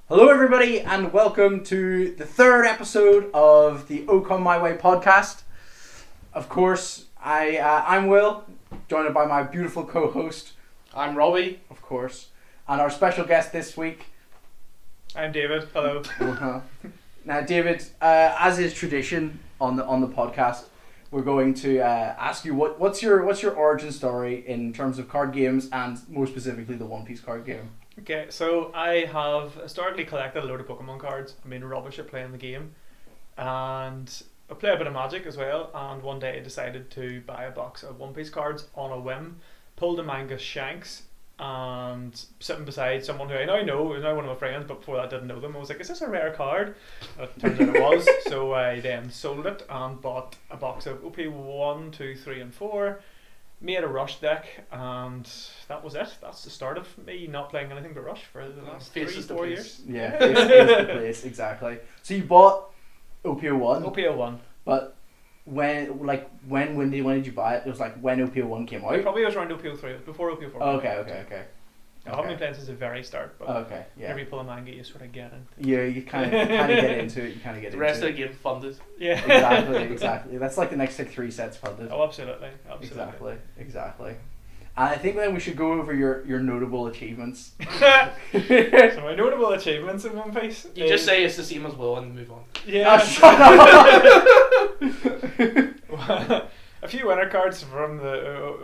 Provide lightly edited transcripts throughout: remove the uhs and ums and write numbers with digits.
Hello everybody and welcome to the third episode of the O Come My Way podcast. Of course, I'm Will, joined by my beautiful co-host. I'm Robbie. Of course. And our special guest this week. I'm David. Hello. Now David, as is tradition on the podcast, we're going to ask you what's your origin story in terms of card games and more specifically the One Piece card game. Okay, so I have historically collected a load of Pokemon cards. I mean, rubbish at playing the game, and I play a bit of Magic as well. And one day I decided to buy a box of One Piece cards on a whim. Pulled a manga Shanks, and sitting beside someone who I now know is now one of my friends, but before that I didn't know them. I was like, "Is this a rare card?" It turns out it was. So I then sold it and bought a box of OP 1, 2, 3, and 4. Made a Rush deck, and that was it. That's the start of me not playing anything but Rush for the last 3-4 years. Yeah, Face is the place, exactly. So you bought OP01? OP01. But when did you buy it? It was like when OP01 came out? It probably was around OP03. It was before OP04. Okay. I haven't been playing since the very start, but okay, yeah. whenever you pull a manga, you sort of get it. Yeah, you kind of get into it. The rest of the game funded. Yeah. Exactly. That's like the next 3 sets funded. Oh, absolutely. Exactly. And I think then we should go over your notable achievements. So my notable achievements in One Piece. You just say it's the same as Will and move on. Yeah. Oh, shut up. A few winner cards from the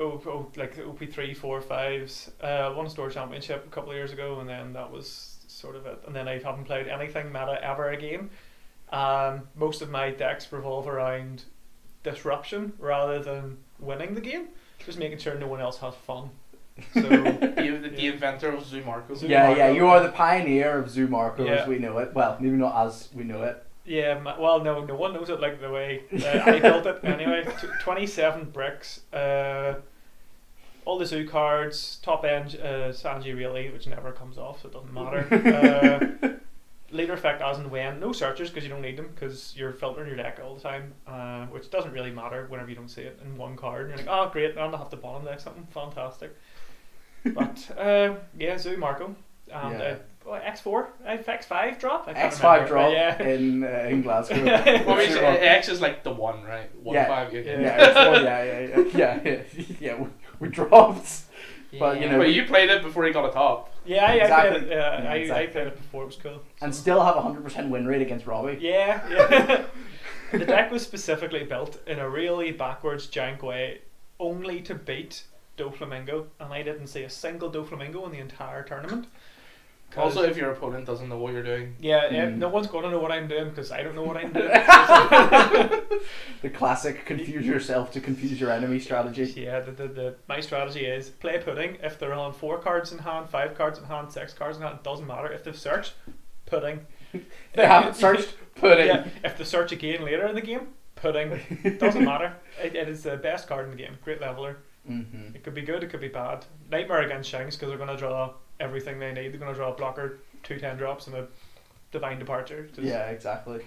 like OP3, 4, 5s. Won a store championship a couple of years ago, and then that was sort of it. And then I haven't played anything meta ever again. Most of my decks revolve around disruption rather than winning the game. Just making sure no one else has fun. So the inventor of Zumarco. Yeah, you are the pioneer of Zumarco as we know it. Well, maybe not as we know it. Yeah, well, no one knows it like the way I built it. Anyway, 27 bricks, all the zoo cards, top end Sanji really, which never comes off, so it doesn't matter. Leader effect as and when, no searchers because you don't need them because you're filtering your deck all the time, which doesn't really matter whenever you don't see it in one card. And you're like, oh great, now I'll have to bottom deck something fantastic. But yeah, Zoo Marco and X4, X5 drop. X5 drop in Glasgow. Well, X is like the 1, right? 1-5. Yeah. We dropped. But but you played it before he got a top. Yeah, exactly. I played it before. It was cool. And still have a 100% win rate against Robbie. Yeah. The deck was specifically built in a really backwards, jank way, only to beat Doflamingo, and I didn't see a single Doflamingo in the entire tournament. Also, if your opponent doesn't know what you're doing. Yeah, no one's going to know what I'm doing because I don't know what I'm doing. The classic confuse yourself to confuse your enemy strategy. Yeah, my strategy is play pudding. If they're on 4 cards in hand, 5 cards in hand, 6 cards in hand, it doesn't matter. If they've searched, pudding. They haven't searched, pudding. Yeah, if they search again later in the game, pudding. Doesn't matter. It is the best card in the game. Great leveler. Mm-hmm. It could be good, it could be bad. Nightmare against Shanks because they're going to draw everything they need. They're going to draw a blocker, 2 10-drops, and a divine departure. Yeah, exactly.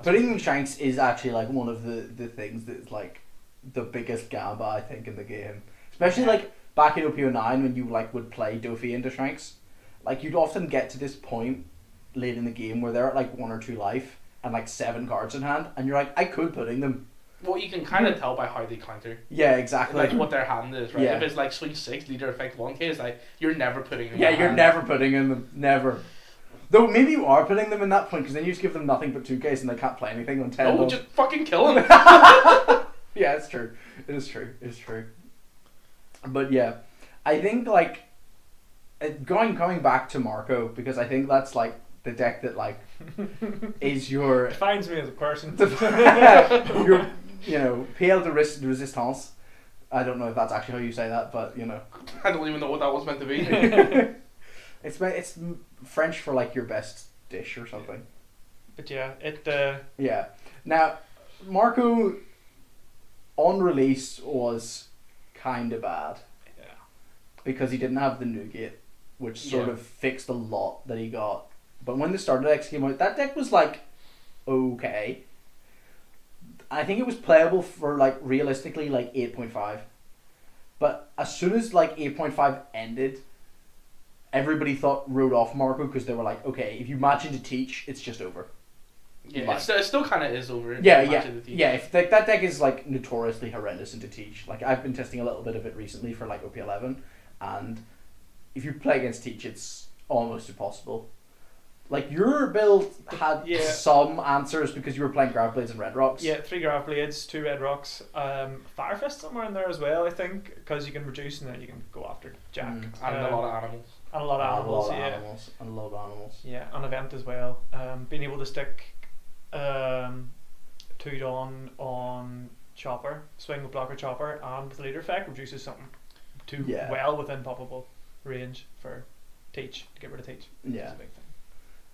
Putting Shanks is actually like one of the things that's like the biggest gamba I think in the game. Especially like back in OP09 when you like would play Dofi into Shanks. Like you'd often get to this point late in the game where they're at like 1 or 2 life and like 7 cards in hand and you're like, I could pudding them. Well, you can kind of tell by how they counter. Yeah, exactly. Like what their hand is, right? Yeah. If it's like swing 6, leader effect 1k, it's like you're never putting them. Yeah, you're never putting in them. Never. Though maybe you are putting them in that point because then you just give them nothing but 2Ks and they can't play anything on 10. No, just fucking kill them. Yeah, it's true. It is true. But yeah, I think like going back to Marco because I think that's like the deck that like is your defines me as a person. your PL de resistance. I don't know if that's actually how you say that, but I don't even know what that was meant to be. It's French for like your best dish or something. But yeah, yeah. Now, Marco on release was kind of bad. Yeah. Because he didn't have the Nougat, which sort of fixed a lot that he got. But when the starter decks came out, that deck was like okay. I think it was playable for like realistically like 8.5. But as soon as like 8.5 ended, everybody wrote off Marco because they were like, okay, if you match into Teach, it's just over. Yeah, Like- it still kind of is over. if Yeah, you match yeah, it with Teach. yeah. If that deck is like notoriously horrendous into Teach, like I've been testing a little bit of it recently for like OP11, and if you play against Teach, it's almost impossible. Like your build had Yeah. some answers because you were playing Grav Blades and Red Rocks. Yeah, 3 Grav Blades, 2 Red Rocks, Fire Fist somewhere in there as well, I think, because you can reduce and then you can go after Jack. Mm. And a lot of animals. And a lot of animals, a lot of yeah. animals, and a lot of animals. Yeah, an event as well. Being able to stick 2 Dawn on Chopper, swing with Blocker Chopper, and with the leader effect reduces something to Yeah. well within poppable range for Teach, to get rid of Teach. Yeah. That's a big thing.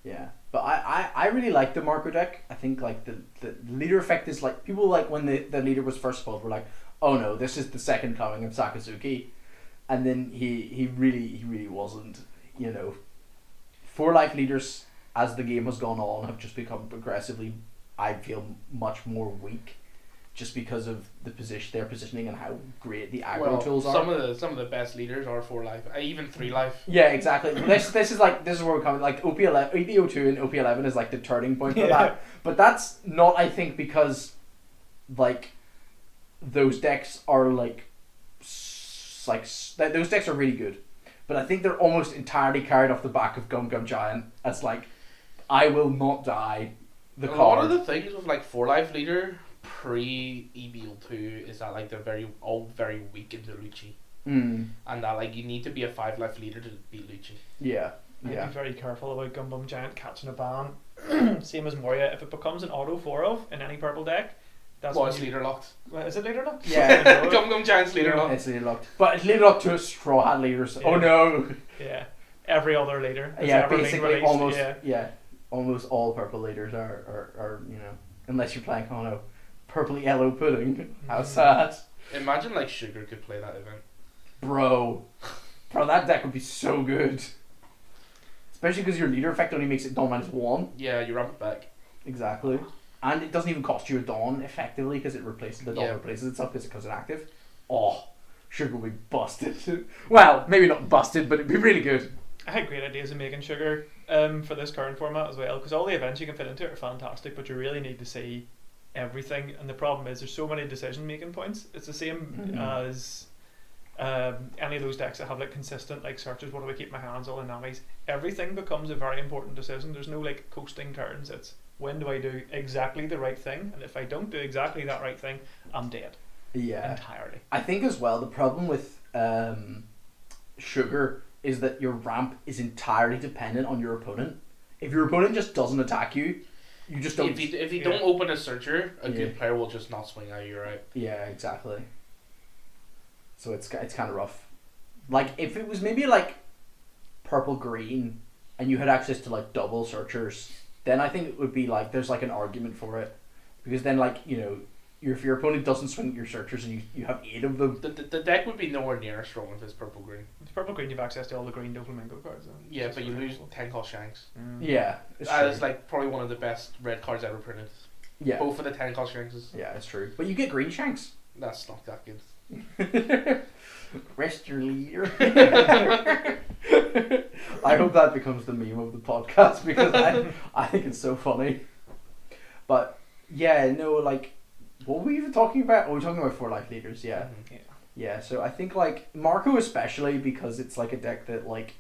Yeah, but I really like the Marco deck. I think like the leader effect is like people like when the leader was first spawned were like, oh no, this is the second coming of Sakazuki, and then he really wasn't. You know, 4-life leaders as the game has gone on have just become progressively, I feel, much more weak, just because of their positioning and how great the aggro tools are. Some of the best leaders are 4-life, even 3-life. Yeah, exactly. This is where we're coming. Like OP11, OP02 and OP11 is like the turning point for Yeah. that. But that's not, I think, because like those decks are those decks are really good. But I think they're almost entirely carried off the back of Gum Gum Giant as like, I will not die. A lot of the things with like 4-life leader pre EBO2 is that like they're all very weak into Lucci, and that like you need to be a 5-life leader to beat Lucci. Yeah. I'd Yeah. be very careful about Gum Bum Giant catching a ban. Same as Moria. If it becomes an auto 4-of in any purple deck, that's Well, when it's you- leader locked. Well, is it leader locked? Yeah. Gum Gum Giant's leader locked. It's leader locked. But it's leader locked to a Straw Hat leaders. Yeah. Oh no. Yeah. Every other leader. that's Yeah, ever been basically released, almost Yeah. almost all purple leaders are you know, unless you're playing purple yellow pudding. How Mhm. sad. Imagine like Sugar could play that event. Bro, that deck would be so good. Especially because your leader effect only makes it Dawn -1. Yeah, you ramp it back. Exactly. And it doesn't even cost you a Dawn effectively because the Dawn Yeah. replaces itself because it becomes inactive. Oh, Sugar would be busted. Well, maybe not busted, but it'd be really good. I had great ideas of making Sugar for this current format as well, because all the events you can fit into it are fantastic, but you really need to see everything. And the problem is there's so many decision making points. It's the same as any of those decks that have like consistent like searches. What do I keep my hands on and nannies? Everything becomes a very important decision. There's no like coasting turns. It's when do I do exactly the right thing, and if I don't do exactly that right thing, I'm dead Yeah. entirely. I think as well the problem with Sugar is that your ramp is entirely dependent on your opponent. If your opponent just doesn't attack you, you just don't. If you Yeah. don't open a searcher, a Yeah. good player will just not swing at you, right? Yeah, exactly. So it's kind of rough. Like if it was maybe like purple green, and you had access to like double searchers, then I think it would be like there's like an argument for it, because then like if your opponent doesn't swing at your searchers and you have 8 of them. The deck would be nowhere near as strong if it's purple green. With purple green, you've access to all the green Doflamingo cards. Though. Yeah, It's but you very lose helpful. 10 cost Shanks. Yeah, it's That true. is like probably one of the best red cards ever printed. Yeah, Both of the 10 cost Shanks. yeah, it's true. But you get green shanks. That's not that good. Rest your leader. I hope that becomes the meme of the podcast because I think it's so funny. But yeah, no, like, what were we even talking about? Oh, we were talking about 4-life leaders, yeah. Yeah. Yeah, so I think like Marco especially because it's like a deck that like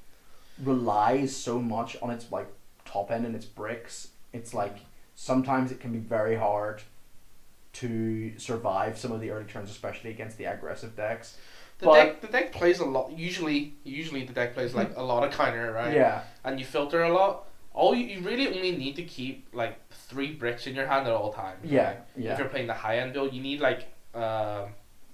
relies so much on its like top end and its bricks. It's like sometimes it can be very hard to survive some of the early turns, especially against the aggressive decks. The deck plays a lot. Usually the deck plays like a lot of counter, right? Yeah. And you filter a lot. You really only need to keep like 3 bricks in your hand at all times. Yeah. right? Yeah. If you're playing the high end build, you need like a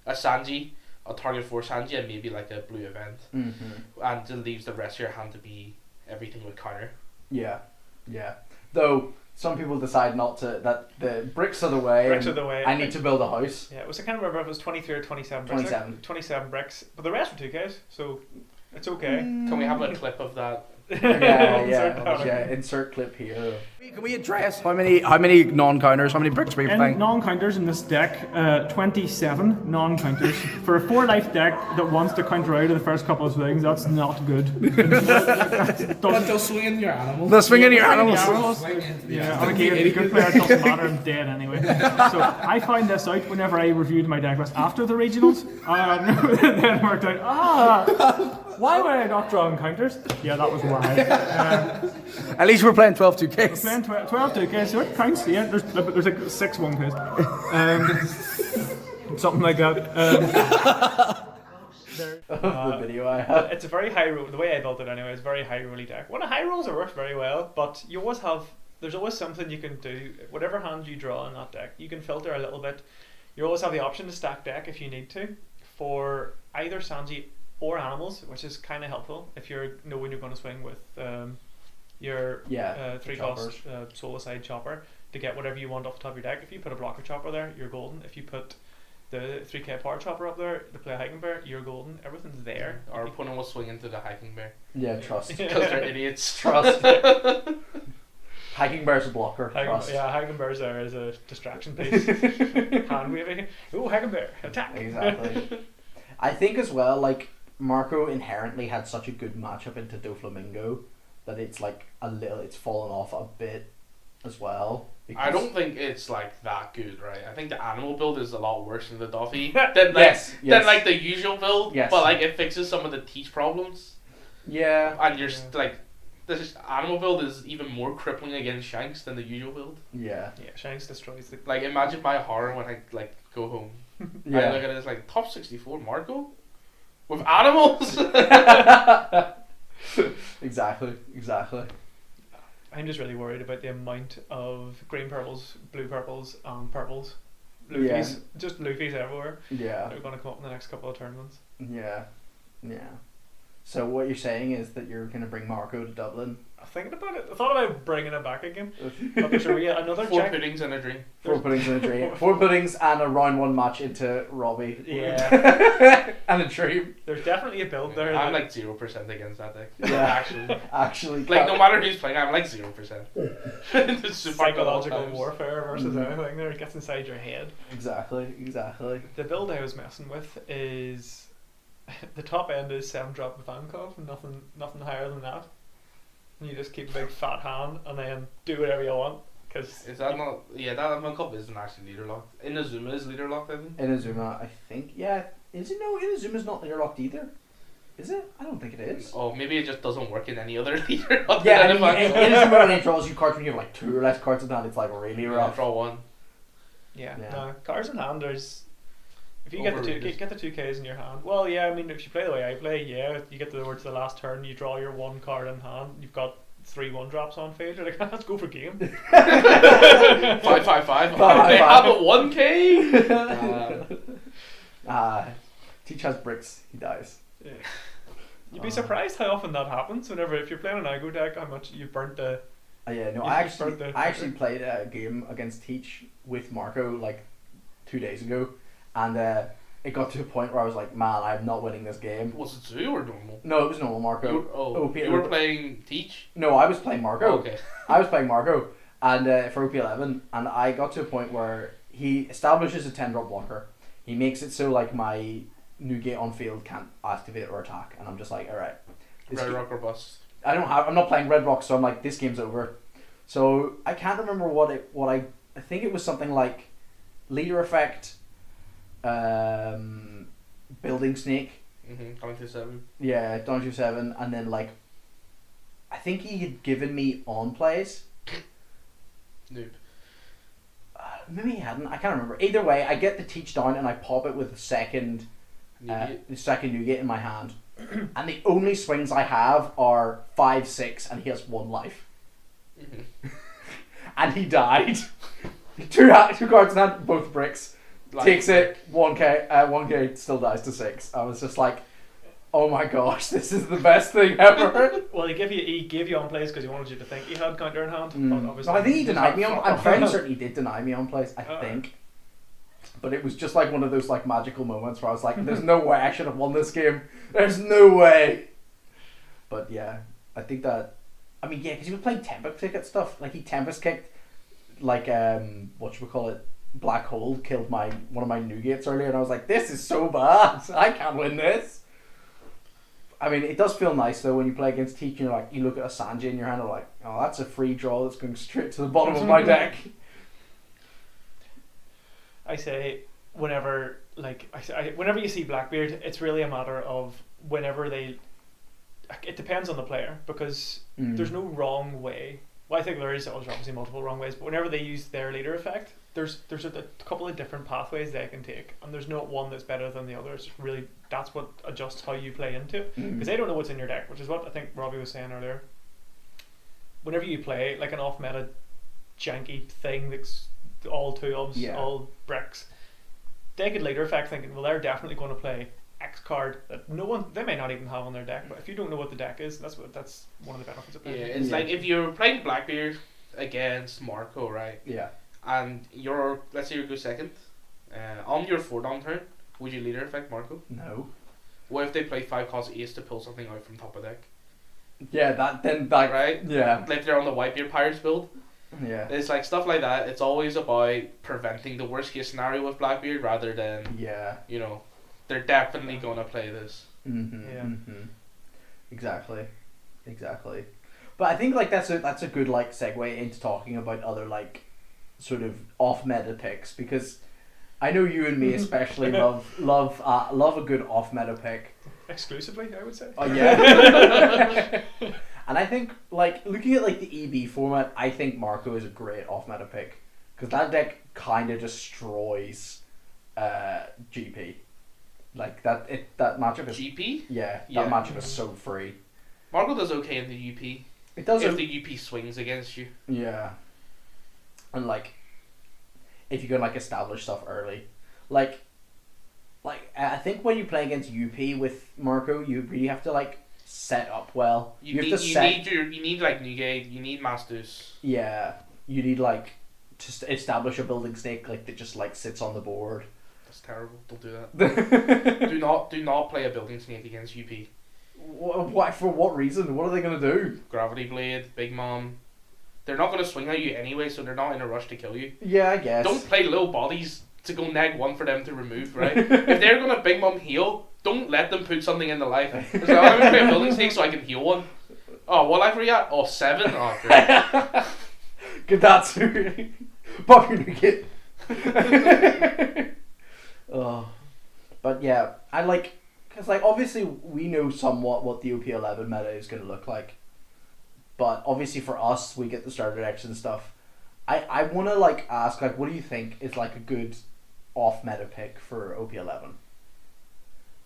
Sanji, a target 4 Sanji, and maybe like a blue event, Mm-hmm. and it leaves the rest of your hand to be everything with counter. Yeah. Yeah. Though some people decide not to. That the bricks are the way. Bricks and are the way. I need to build a house. Yeah, it was. I can't remember if it was 23 or 27 bricks. 27. 27 bricks, but the rest were 2Ks, so it's okay. Can we have a clip of that Insert clip here. Can we address how many non-counters, how many bricks were you playing? Non-counters in this deck, 27 non-counters. For a 4-life deck that wants to counter out of the first couple of swings, that's not good. But they'll swing in your animals. They'll swing in your animals. Yeah, on a game, the good player, it doesn't matter, I'm dead anyway. So I found this out whenever I reviewed my deck list after the regionals, and then worked out, why would I not draw encounters? Yeah, that was why. At least we're playing 12 2Ks. Playing 12 2Ks, so it counts, yeah. There's like 6 1Ks. Something like that. The video I have. It's a very high roll. The way I built it anyway is a very high rolly deck. When a high rolls, it works very well, but you always have. There's always something you can do. Whatever hand you draw in that deck, you can filter a little bit. You always have the option to stack deck if you need to for either Sanji or animals, which is kind of helpful if you know when you're going to swing with your 3-cost soul aside chopper to get whatever you want off the top of your deck. If you put a blocker chopper there, you're golden. If you put the 3k power chopper up there to play a hiking bear, you're golden. Everything's there. Our opponent will swing into the hiking bear. Yeah, trust. Because they're idiots. Trust. Hiking bear's a blocker. Trust. Yeah, hiking bear's there as a distraction piece. Hand waving. Ooh, hiking bear, attack. Exactly. I think as well, like, Marco inherently had such a good matchup into Doflamingo that it's like it's fallen off a bit as well. I don't think it's like that good, right? I think the animal build is a lot worse than the Duffy than like the usual build. Yes. But like it fixes some of the teach problems. Yeah. And you're like this animal build is even more crippling against Shanks than the usual build. Yeah. Yeah, Shanks destroys the. Like imagine my horror when I like go home. Yeah. I look at it, it's like top 64 Marco with animals. Exactly. I'm just really worried about the amount of green purples, blue purples, and purples. Luffy's, just Luffy's everywhere. Yeah. They're going to come up in the next couple of tournaments. Yeah. So what you're saying is that you're going to bring Marco to Dublin? I'm thinking about it. I thought about bringing it back again. But there's another 4 check. puddings and a dream. 4 puddings and a dream. 4 puddings and a round 1 match into Robbie. Yeah. And a dream. There's definitely a build there. I'm like 0% against that deck. Yeah. Actually. Like no matter who's playing, I'm like 0%. It's psychological warfare versus anything there. It gets inside your head. Exactly. The build I was messing with is the top end is 7-drop with Ankov, nothing higher than that. And you just keep a big fat hand and then do whatever you want. Cause is that not? Yeah, that Ankov isn't actually leader locked. Inazuma is leader locked, I think. Inazuma, I think. Yeah. Is it? No, Inazuma's not leader locked either. Is it? I don't think it is. Oh, maybe it just doesn't work in any other leader. Yeah, I mean, Inazuma only draws you cards when you have like 2 or less cards in hand. It's like really rough. Draw 1. Yeah. No, cards in hand. There's. If you get the 2Ks in your hand, well, yeah. I mean, if you play the way I play, yeah, you get towards the last turn, you draw your 1 card in hand. You've got 3 1-drops on field. You're like, let's go for game. 5 5 5. They have a 1K. Teach has bricks. He dies. Yeah. You'd be surprised how often that happens. If you're playing an Igo deck, how much you burnt the. Yeah, no. I actually played a game against Teach with Marco like 2 days ago. And it got to a point where I was like, man, I'm not winning this game. Was it 2 or normal? No, it was normal Marco. You were playing Teach? No, I was playing Marco. Oh, okay. I was playing Marco and for OP11, and I got to a point where he establishes a 10-drop blocker. He makes it so like my Nugget on field can't activate or attack, and I'm just like, alright. Red Rock or bust. I'm not playing Red Rock, so I'm like, this game's over. So I can't remember what I think it was something like leader effect, building snake. Down to 7. Yeah, down to 7, and then like I think he had given me on plays. Noob. Maybe he hadn't. I can't remember. Either way, I get the Teach down and I pop it with the second Nugget in my hand, and the only swings I have are 5 6, and he has 1 life. And he died. 2 cards in hand, both bricks. Takes it 1K. 1K still dies to 6. I was just like, oh my gosh, this is the best thing ever. Well, he gave you on plays because he wanted you to think he had counter in hand. But I think he denied me on. I'm fairly certain he did deny me on plays. I think, but it was just like one of those like magical moments where I was like, "There's no way I should have won this game. There's no way." But yeah, I think that, I mean, yeah, because he was playing Tempest Kick stuff. Like, he Tempest kicked, like, Black Hole killed one of my Newgates earlier, and I was like, this is so bad. I can't win this. I mean, it does feel nice, though, when you play against Teach, and you're like, you look at a Sanji in your hand, and you're like, oh, that's a free draw that's going straight to the bottom of my deck. I say, whenever you see Blackbeard, it's really a matter of whenever they... It depends on the player, because there's no wrong way. Well, I think there is obviously multiple wrong ways, but whenever they use their leader effect, there's a couple of different pathways they can take, and there's not one that's better than the other. It's really, that's what adjusts how you play into it, because they don't know what's in your deck, which is what I think Robbie was saying earlier. Whenever you play like an off-meta janky thing that's all 2-ofs, all bricks, they could leader effect thinking, well, they're definitely going to play X card that they may not even have on their deck, but if you don't know what the deck is, that's one of the benefits of playing. Yeah, it's like if you're playing Blackbeard against Marco, right? Yeah. And let's say you go second, on your 4-down turn, would you leader effect Marco? No. What if they play 5 cost Ace to pull something out from top of deck? Yeah, right? Yeah. Like they're on the Whitebeard Pirates build. Yeah. It's like stuff like that. It's always about preventing the worst case scenario with Blackbeard rather than they're definitely gonna play this. Exactly. But I think like that's a good like segue into talking about other like sort of off meta picks, because I know you and me especially love a good off meta pick. Exclusively, I would say. Oh yeah. And I think like looking at like the EB format, I think Marco is a great off meta pick, because that deck kind of destroys GP. Like that matchup is GP. Yeah, that matchup is so free. Marco does okay in the UP. It does if the UP swings against you. Yeah. And like, if you can like establish stuff early, like I think when you play against UP with Marco, you really have to like set up well. You need like Nugate, you need Mastus. Yeah, you need like to establish a building snake like that just like sits on the board. That's terrible. Don't do that. do not play a building snake against UP. Why? For what reason? What are they gonna do? Gravity Blade, Big Mom. They're not gonna swing at you anyway, so they're not in a rush to kill you. Yeah, I guess. Don't play little bodies to go -1 for them to remove, right? If they're gonna Big Mom heal, don't let them put something into life. It's like, I'm gonna play a building snake so I can heal one. Oh, what life are you at? Oh, 7? Oh, great. Good, that's Pop your new kid. Oh, but yeah, I like, because like obviously we know somewhat what the OP11 meta is going to look like, but obviously for us we get the starter decks and stuff. I want to like ask, like, what do you think is like a good off meta pick for OP11?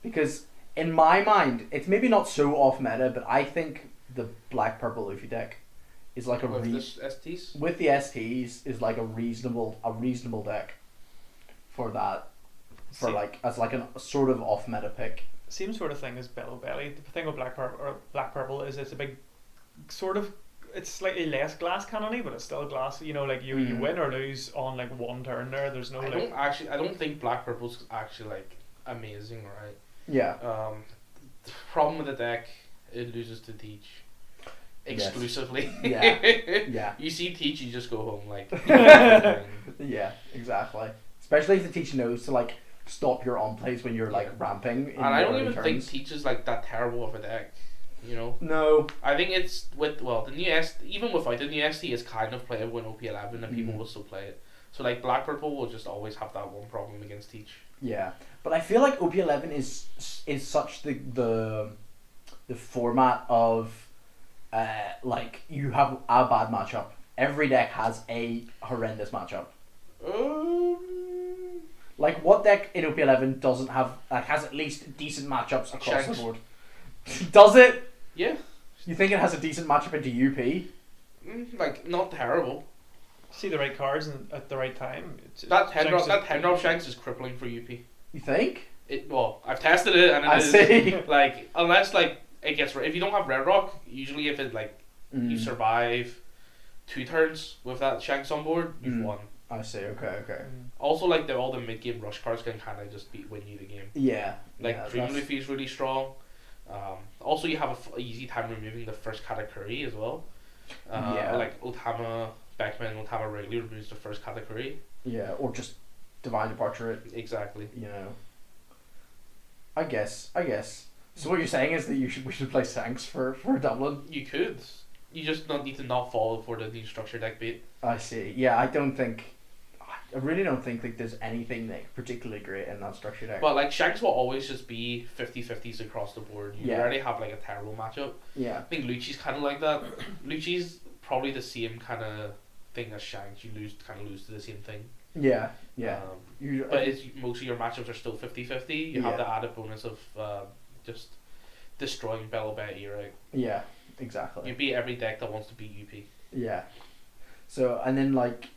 Because in my mind it's maybe not so off meta, but I think the black purple Luffy deck is like with the STs? With the STs is like a reasonable deck for that. For like as like a sort of off meta pick. Same sort of thing as Bellow Belly. The thing with black purple is it's a big sort of, it's slightly less glass cannony, but it's still glass. You know, like you win or lose on like one turn there. There's no. I don't think black purple's actually like amazing, right? Yeah. The problem with the deck, it loses to Teach. Exclusively. Yes. Yeah. You see Teach, you just go home like. Yeah, exactly. Especially if the Teach knows to like stop your on plays when you're like ramping. And I don't even think Teach is like that terrible of a deck, you know. No. I think it's with the new even without the new ST, it's kind of playable in OP11 and people will still play it. So like black purple will just always have that one problem against Teach. Yeah, but I feel like OP11 is such the format of like you have a bad matchup. Every deck has a horrendous matchup. Like what deck in OP11 doesn't have has at least decent matchups across the board? Does it? Yeah. You think it has a decent matchup into UP? Like not terrible. See the right cards at the right time. That 10-drop Shanks is crippling for UP. You think? I've tested it and I see. Like unless like it gets if you don't have Red Rock, usually if it like you survive 2 turns with that Shanks on board, you've won. I see. Okay. Also, like all the mid game rush cards can kind of just win you the game. Yeah. Like Dream Luffy is really strong. Also, you have a easy time removing the first category as well. Yeah. Like Otama Beckman, Otama Wrigley removes the first category. Yeah, or just Divine Departure it. Exactly. You know. I guess. So what you're saying is that we should play Sanks for Dublin? You could. You just don't need to not fall for the new structure deck bait. I see. Yeah, I really don't think like there's anything like particularly great in that structure deck. But like Shanks will always just be 50-50s across the board. You Yeah. already have like a terrible matchup. Yeah. I think Lucci's kind of like that. Lucci's probably the same kind of thing as Shanks. You kind of lose to the same thing. Yeah. But most of your matchups are still 50-50. You have Yeah. the added bonus of just destroying Bello Bet right? Yeah, exactly. You beat every deck that wants to beat UP. Yeah. So and then like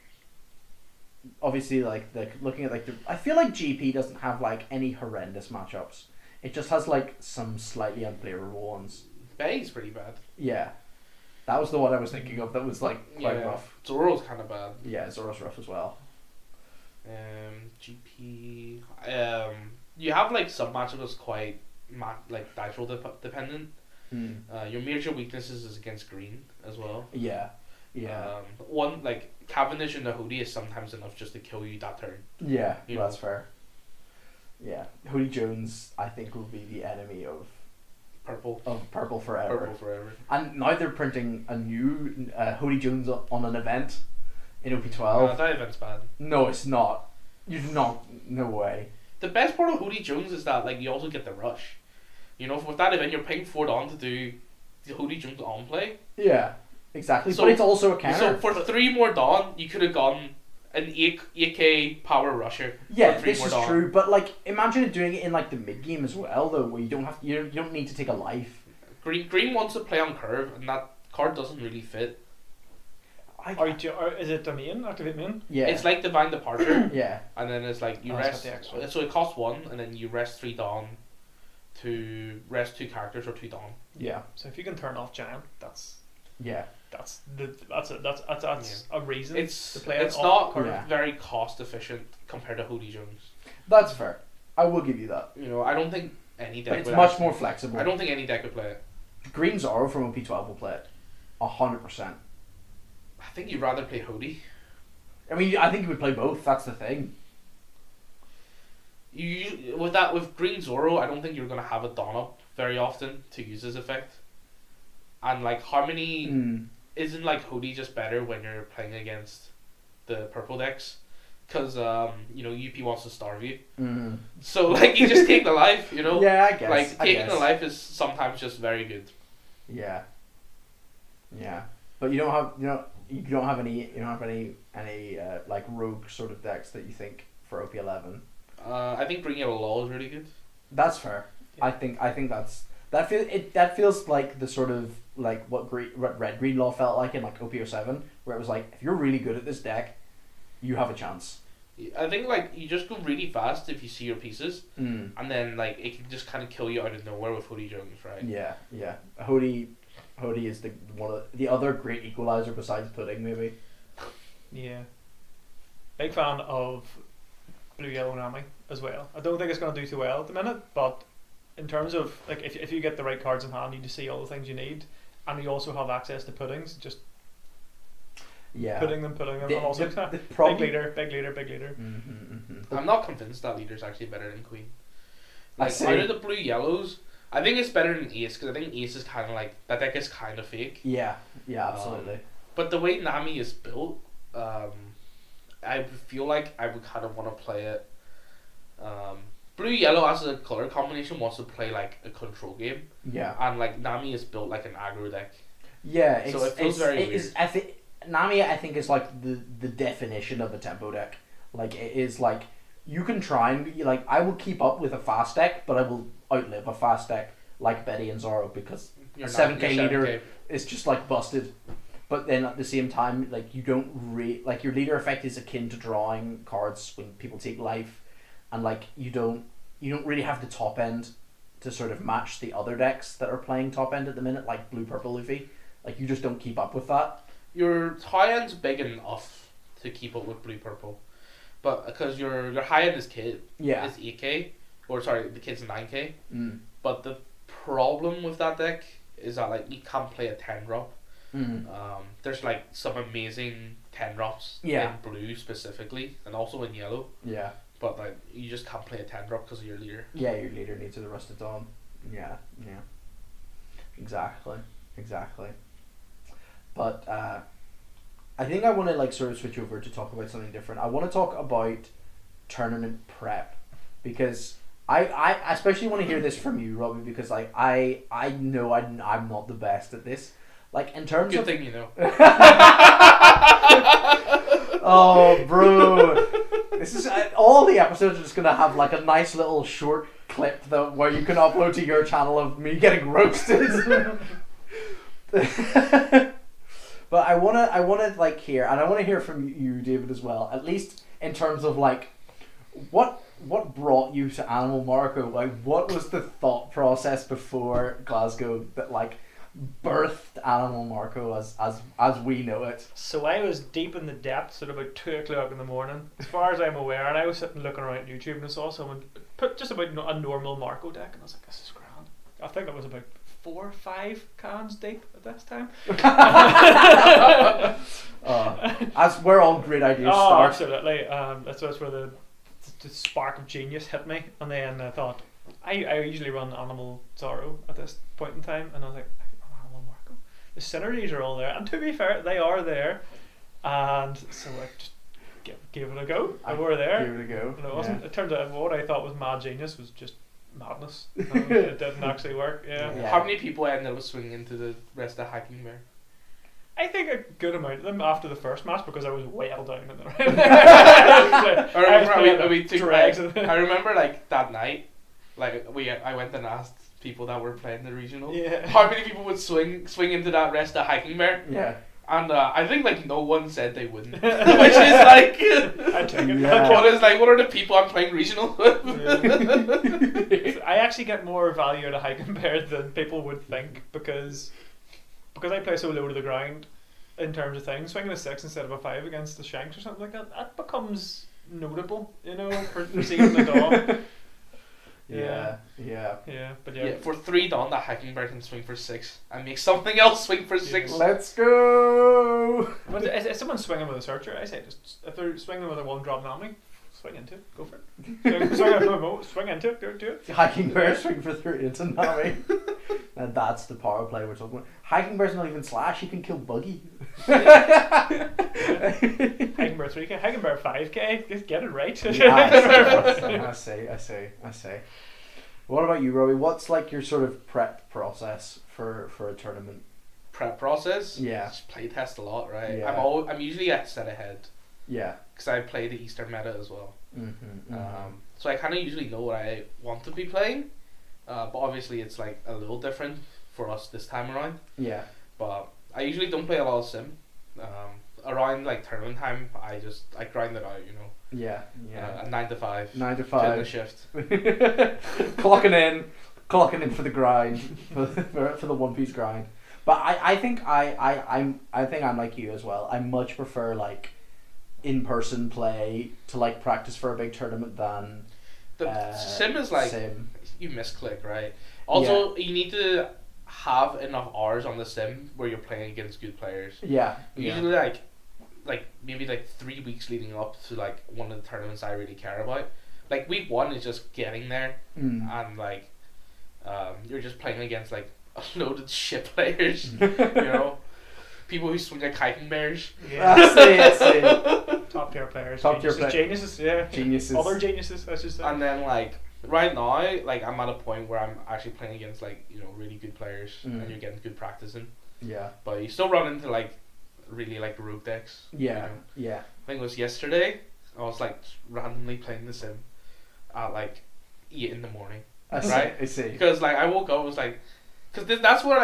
obviously like looking at like I feel like GP doesn't have like any horrendous matchups. It just has like some slightly unplayable ones. Bay's pretty bad. Yeah. That was the one I was thinking of that was like quite rough. Zoro's kind of bad. Yeah, Zoro's rough as well. GP. You have like some matchups that's quite like dice roll dependent. Your major weaknesses is against green as well. Yeah. One like Cavendish and the Hoodie is sometimes enough just to kill you that turn. Yeah, You that's know. fair. Yeah, Hoodie Jones I think will be the enemy of Purple. Purple forever. Purple forever. And now they're printing a new Hoodie Jones on an event in OP12. That event's bad. No, it's not. You do not. No way. The best part of Hoodie Jones is that like you also get the rush. You know, with that event you're paying 4 on to do the Hoodie Jones on play. Yeah, exactly. So- but it's also a counter. So for 3 more Dawn, you could have gone an 8k power rusher. Yeah, for 3 this more is Dawn. true. But like, imagine doing it in like the mid game as well, though, where you don't need to take a life. Green wants to play on curve, and that card doesn't really fit. Is it the main? Activate main? Yeah. It's like Divine Departure, Yeah. and then it's like you Oh, it's rest. got the extra. So it costs 1, and then you rest 3 Dawn to rest 2 characters or 2 Dawn. Yeah. So if you can turn off Giant, that's Yeah. a reason It's to play it's it not off curve. Yeah. very cost efficient compared to Hoodie Jones. That's fair. I will give you that. You know, I don't think any deck. But it's would much actually- more flexible. I don't think any deck would play it. Green Zoro from OP12 will play it. 100%. I think you'd rather play Hoodie. I mean, I think you would play both. That's the thing. With Green Zoro, I don't think you're gonna have a Dawn up very often to use this effect. And like Harmony isn't like Hoodie just better when you're playing against the purple decks, because you know UP wants to starve you. So like you just take the life, you know. Yeah, I guess. Like I taking guess. the life is sometimes just very good. Yeah. Yeah. But you don't have any like rogue sort of decks that you think for OP11. I think bringing out a law is really good. That's fair. Yeah. I think that feels like the sort of like what red green law felt like in like OP07, where it was like if you're really good at this deck, you have a chance. I think like you just go really fast if you see your pieces, Mm. and then like it can just kind of kill you out of nowhere with Hoodie Jones, right? Yeah, yeah. Hoodie is the one of the other great equalizer besides Pudding, maybe. Yeah. Big fan of Blue Yellow Nami as well. I don't think it's going to do too well at the minute, but in terms of like if you get the right cards in hand, you just see all the things you need, and you also have access to puddings. Just Yeah. putting them. The- I'm also the big problem- leader. Mm-hmm. I'm not convinced that leader's actually better than Queen. I Like see. out of the blue yellows, I think it's better than Ace because I think Ace is kind of like that deck is kind of fake. Yeah, absolutely. But the way Nami is built, I feel like I would kind of want to play it. Blue yellow as a color combination wants to play like a control game, Yeah. and like Nami is built like an aggro deck. Yeah, it's, So it feels very weird. Nami, I think, is like the definition of a tempo deck. Like it is like you can try and like I will keep up with a fast deck, but I will outlive a fast deck like Betty and Zoro because You're a not- 7K you're leader 7K. is just like busted. But then at the same time, like you don't like your leader effect is akin to drawing cards when people take life, and like you don't really have the top end to sort of match the other decks that are playing top end at the minute, like blue purple Luffy. Like you just don't keep up with that. Your high end's big enough to keep up with blue purple, but because your high end is kid Yeah. is 8K, or sorry, the kid's 9K. Mm. But the problem with that deck is that like you can't play a 10 drop. Mm. There's like some amazing 10 drops Yeah. in blue specifically, and also in yellow. Yeah. But like you just can't play a 10 drop because of your leader. Yeah, your leader needs to rust it on. Yeah, yeah. Exactly. But I think I want to like sort of switch over to talk about something different. I want to talk about tournament prep, because I especially want to hear this from you, Robbie, because like I know I'm not the best at this. Like in terms Good of thing you know. oh, bro, this is all the episodes are just gonna have like a nice little short clip that where you can upload to your channel of me getting roasted. But I wanna like hear, and I wanna hear from you, David, as well. At least in terms of like, what brought you to Animal Marco? Like, what was the thought process before Glasgow that like birthed Animal Marco as we know it? So I was deep in the depths at about 2 o'clock in the morning, as far as I'm aware, and I was sitting looking around YouTube and I saw someone put just about a normal Marco deck, and I was like, this is grand. I think it was about 4 or 5 cans deep at this time. As where all great ideas Oh, start. absolutely. That's where the spark of genius hit me, and then I thought, I usually run Animal Zorro at this point in time, and I was like, I can run Animal Marco. The synergies are all there, and to be fair, they are there, and so I just gave it a go, and we're there. Give it a go. And it wasn't. Yeah. It turned out what I thought was mad genius was just madness. It didn't actually work. Yeah. Yeah. How many people ended up swinging into the rest of Hiking Bear? I think a good amount of them after the first match, because I was well down in the round. I remember like that night, like I went and asked people that were playing the regional, Yeah. how many people would swing into that rest of Hiking Bear, Yeah. and I think like no one said they wouldn't, which is like, I take it. Yeah. what are the people I'm playing regional with? Yeah. I actually get more value out of Hiking Bear than people would think, because I play so low to the ground in terms of things. Swinging a 6 instead of a 5 against the Shanks or something like that becomes notable, for seeing the dog. Yeah. But Yeah, for 3 down, that Hiking Bear can swing for 6 and make something else swing for 6. Let's go. But if someone's swinging with a searcher, I say just, if they're swinging with a 1-drop Nami, swing into it, go for it. Swing into it, do it. Hiking Bear swing for 3 into Nami. And that's the power play we're talking about. Hiking Bear's not even slash, he can kill Buggy. Hiking Bear 3k, Hiking Bear 5k, just get it right. I say. What about you, Robbie? What's like your sort of prep process for a tournament? Prep process? Yeah. Just play test a lot, right? Yeah. I'm usually at set ahead, Yeah. because I play the Eastern meta as well. Mm-hmm. So I kind of usually know what I want to be playing, but obviously it's like a little different for us this time around. Yeah. But I usually don't play a lot of sim. Around like tournament time, I grind it out, Yeah. a 9 to 5. 9 to Filling 5. the shift. clocking in for the grind, for the One Piece grind. But I think I'm like you as well. I much prefer like in-person play to like practice for a big tournament than The sim is like sim. you misclick, right? Also, you need to have enough hours on the sim where you're playing against good players. Yeah. Usually like maybe like 3 weeks leading up to like one of the tournaments I really care about. Like week 1 is just getting there, and like you're just playing against like a load of shit players, people who swing like Hiking Bears. Yeah. I see. Top tier players. Top tier players. Geniuses, yeah. Geniuses. Other geniuses, I should say. And then like right now, like I'm at a point where I'm actually playing against like really good players, and you're getting good practice in. Yeah. But you still run into like really like rogue decks. Yeah. Yeah. I think it was yesterday. I was like randomly playing the sim at like 8 in the morning. I see. Because like I woke up, I was like, because that's where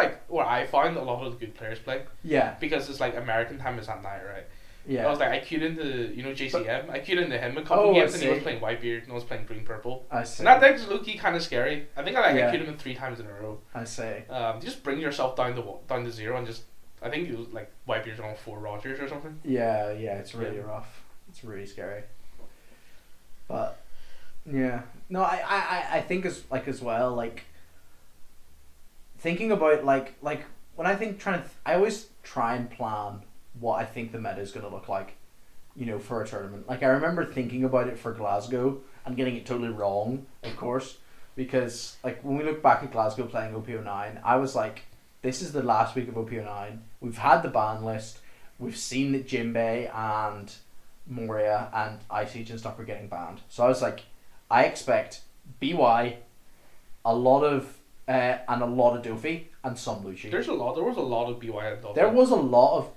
I found a lot of the good players play. Yeah. Because it's like American time is at night, right? Yeah. I was like, I queued into JCM. I queued into him a couple games, and he I was see. playing Whitebeard, and I was playing Green Purple. I see. And that deck's low-key kind of scary. I think I Yeah. queued him in 3 times in a row. I see. Just bring yourself down to 0 and just. I think it was like Whitebeard's on 4 Rogers or something. Yeah. It's really rough. It's really scary. But yeah, no, I think as well like thinking about like when I think I always try and plan what I think the meta is going to look like, you know, for a tournament. Like I remember thinking about it for Glasgow and getting it totally wrong, of course, because like when we look back at Glasgow playing OP09, I was like, this is the last week of OP09. We've had the ban list. We've seen that Jinbei and Moria and Ice Age and stuff are getting banned. So I was like, I expect BY, a lot of Dofi and some Luchi. There was a lot of BY and Duffy. There was a lot of.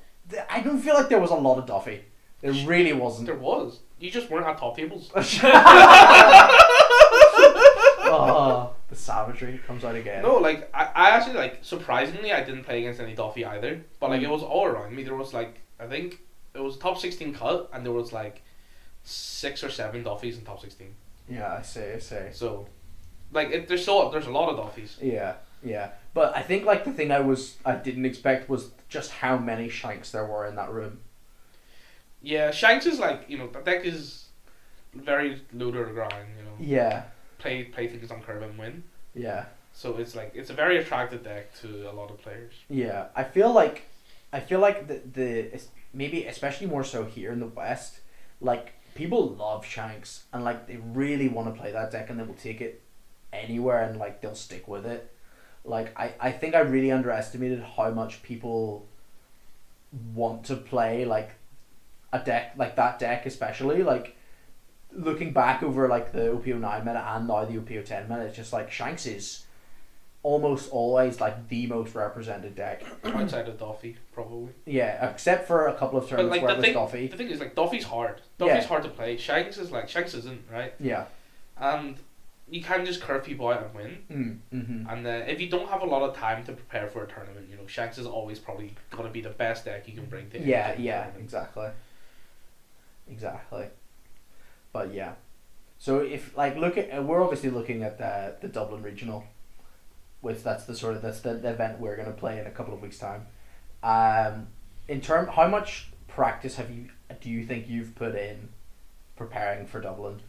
I don't feel like there was a lot of Duffy. There really wasn't. There was. You just weren't at top tables. Oh, the savagery comes out again. No, like I actually like surprisingly I didn't play against any Duffy either. But like it was all around me. There was like I think it was top 16 cut and there was like 6 or 7 Duffys in top 16. Yeah, I see. So, like there's a lot of Duffys. Yeah. But I think like the thing I didn't expect was just how many Shanks there were in that room. Yeah, Shanks is like, you know, the deck is very low to the ground, you know. Yeah. Play things on curve and win. Yeah. So it's like it's a very attractive deck to a lot of players. Yeah, I feel like the maybe especially more so here in the West, like people love Shanks and like they really want to play that deck and they will take it anywhere and like they'll stick with it. Like I think I really underestimated how much people want to play like a deck like that deck, especially like looking back over like the OP09 meta and now the OP10 meta. It's just like Shanks is almost always like the most represented deck outside of Duffy, probably. Yeah, except for a couple of turns like where it was the Duffy. thing is like Duffy's hard. Duffy's hard to play. Shanks isn't, right? Yeah. And you can just curve people out and win. Mm-hmm. And if you don't have a lot of time to prepare for a tournament, you know, Shanks is always probably gonna be the best deck you can bring to. Yeah, tournament. exactly. But yeah, so if like we're obviously looking at the Dublin regional, which that's the event we're gonna play in a couple of weeks' time. How much practice do you think you've put in preparing for Dublin?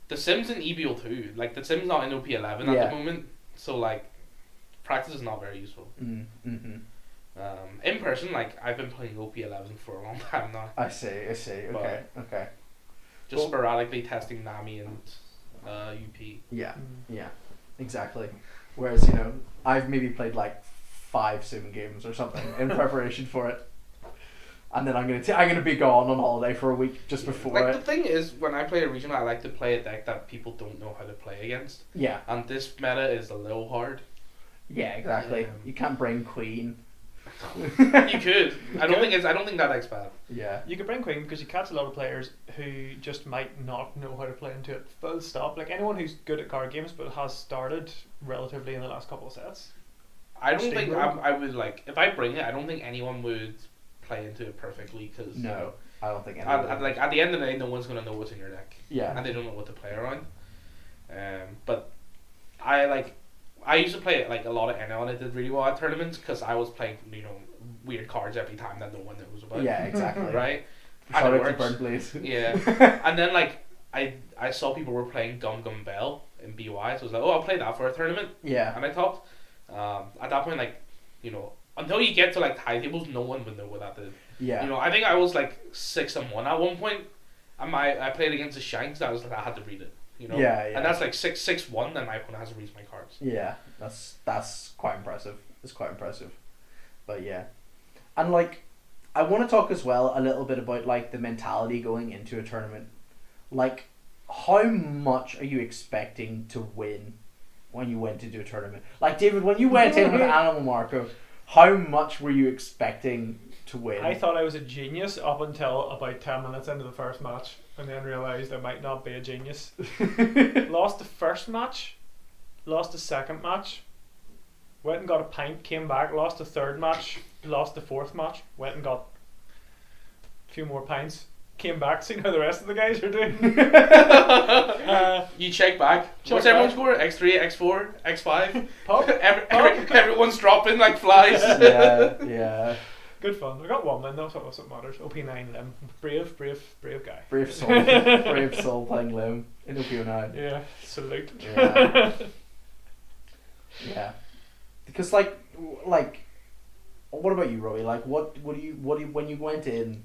The Sim's in EBO too. Like the Sim's not in OP11 at the moment, so like practice is not very useful. Mm-hmm. In person, like I've been playing OP11 for a long time now. I see. Okay. Just sporadically testing Nami and UP. Yeah, exactly. Whereas, you know, I've maybe played like 5 sim games or something in preparation for it, and then I'm gonna be gone on holiday for a week just before like it. The thing is, when I play a regional, I like to play a deck that people don't know how to play against. Yeah. And this meta is a little hard. Yeah, exactly. You can't bring Queen. You could. I don't think that deck's bad. Yeah. You could bring Queen because you catch a lot of players who just might not know how to play into it. Full stop. Like anyone who's good at card games but has started relatively in the last couple of sets. I don't think I would like if I bring it. I don't think anyone would play into it perfectly because no, I don't think anyone. Like at the end of the day, no one's gonna know what's in your deck. Yeah. And they don't know what to play around. But I used to play like a lot of NL and I did really well at tournaments because I was playing, you know, weird cards every time that no one knows about. Yeah, exactly. Right? Shout out to Burn Blaze. Yeah. And then like I saw people were playing Gum Gum Bell in BY, so I was like, oh, I'll play that for a tournament. Yeah. And I thought, at that point, like, you know, until you get to like tie tables, no one would know what that did. Yeah. You know, I think I was like 6-1 at one point, and I played against the Shanks. That was like I had to read it. You know? Yeah. And that's like 6-1, and my opponent has to read my cards. Yeah, that's quite impressive. It's quite impressive. But yeah. And like I want to talk as well a little bit about like the mentality going into a tournament. Like how much are you expecting to win when you went into a tournament? Like David, when you went in with Animal Marco, how much were you expecting to win? I thought I was a genius up until about 10 minutes into the first match and then realised I might not be a genius. Lost the first match, lost the second match, went and got a pint, came back, lost the third match, lost the fourth match, went and got a few more pints, came back, seen how the rest of the guys are doing. You check back. What's everyone's score? X3, X4, X5? Pop. Everyone's dropping like flies. Yeah. Good fun. I got one win, that's what matters. OP9 Lim. Brave guy. Brave soul playing Lim in OP09. Yeah, salute. Yeah. Yeah. because like what about you, Robbie? Like what do you when you went in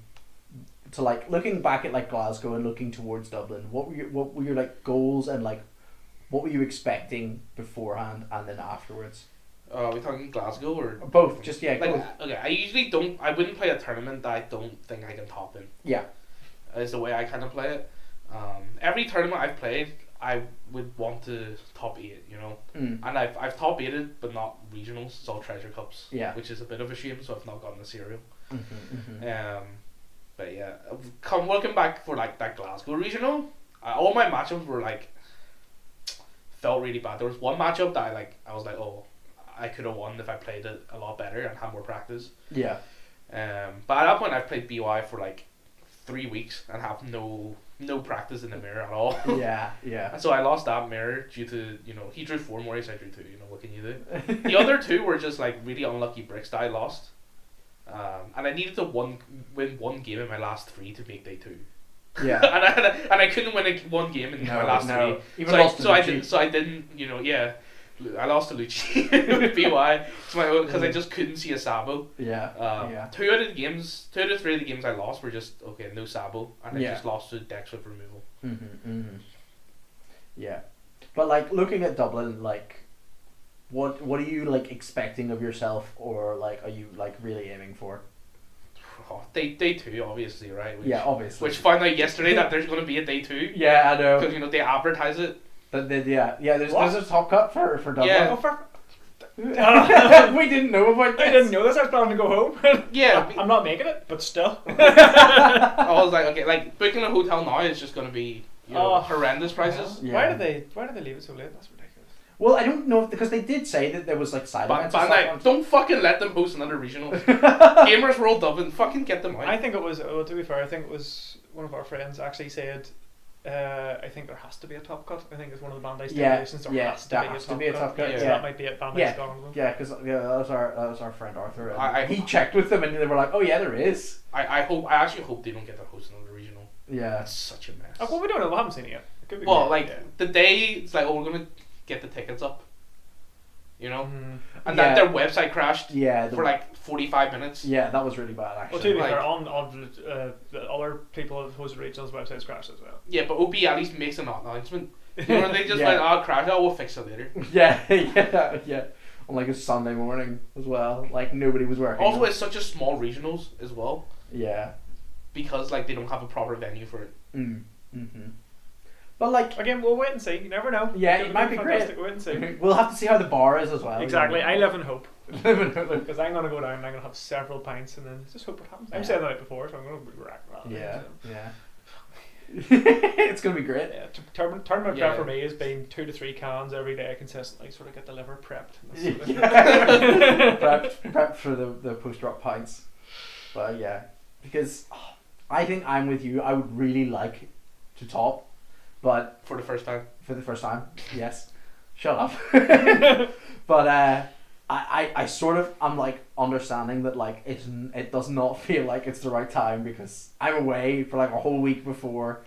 to like looking back at like Glasgow and looking towards Dublin, what were your like goals and like what were you expecting beforehand and then afterwards? Are we talking Glasgow or Both, just yeah. like Both. okay? I usually don't. I wouldn't play a tournament that I don't think I can top in. Yeah. Is the way I kind of play it. Every tournament I've played, I would want to top 8, you know. Mm. And I've top 8'd, but not regionals. It's all treasure cups. Yeah. Which is a bit of a shame. So I've not gotten a serial. Mm-hmm. But yeah, looking back for like that Glasgow regional, all my matchups were like felt really bad. There was one matchup that I was like, oh, I could have won if I played it a lot better and had more practice. Yeah. But at that point, I've played BY for like 3 weeks and have no practice in the mirror at all. Yeah, yeah. And so I lost that mirror due to, you know, he drew 4 more, so I drew 2, you know, what can you do? The other 2 were just like really unlucky bricks that I lost. And I needed to win 1 game in my last 3 to make day 2. Yeah. and I couldn't win one game in my last 3. Even lost to Lucci. So I didn't, you know, yeah. I lost to Lucci with BY because I just couldn't see a Sabo. Yeah. 2 out of 3 of the games I lost were just okay, no Sabo, and I just lost to decks with removal. Yeah, but like looking at Dublin, like, what are you like expecting of yourself, or like are you like really aiming for? Oh, day 2, obviously, right? Obviously. Which found out yesterday that there's going to be a day 2. Yeah, I know. Because you know they advertise it. But there's a top cut for Dublin. Yeah. We didn't know about this. I didn't know this. I was planning to go home. Yeah. I'm not making it, but still. I was like, okay, like booking a hotel now is just going to be horrendous prices. Yeah. Why did they leave it so late? That's ridiculous. Well, I don't know because they did say that there was like side events. But don't fucking let them host another regional. Gamers World Dublin, fucking get them out. I think it was. Well, to be fair, I think it was one of our friends actually said. I think there has to be a top cut. I think it's one of the Bandai stipulations. There has to be a top cut. Yeah. So that might be it. Bandai Scotland. Yeah, because that was our friend Arthur. He checked with them and they were like, "Oh yeah, there is." I actually hope they don't get to host another regional. Yeah, it's such a mess. Oh, well, we don't know. We haven't seen it yet. It could be the day it's like, oh, we're gonna get the tickets up. You know, and then their website crashed. Yeah, for like 45 minutes. Yeah, that was really bad actually. Well, to be fair, on the other people at hosted regionals websites crashed as well. Yeah, but OP at least makes an announcement. You know, they just went, "Oh, crash! Oh, we'll fix it later." Yeah. On like a Sunday morning as well, like nobody was working. Also, it's such a small regionals as well. Yeah. Because like they don't have a proper venue for it. But like again, we'll wait and see. You never know. Yeah, it might be great. We'll wait and see. We'll have to see how the bar is as well. Exactly. I live in hope. Because I'm gonna go down and I'm gonna have several pints and then just hope what happens. I'm saying that before, so I'm gonna be wrecked. Yeah. It's gonna be great. Yeah. Tournament prep for me has been 2 to 3 cans every day consistently, sort of get the liver prepped. Prepped for the post drop pints. But yeah, because I think I'm with you. I would really like to top. But for the first time, yes. Shut up. But I sort of I'm like understanding that like it does not feel like it's the right time because I'm away for like a whole week before.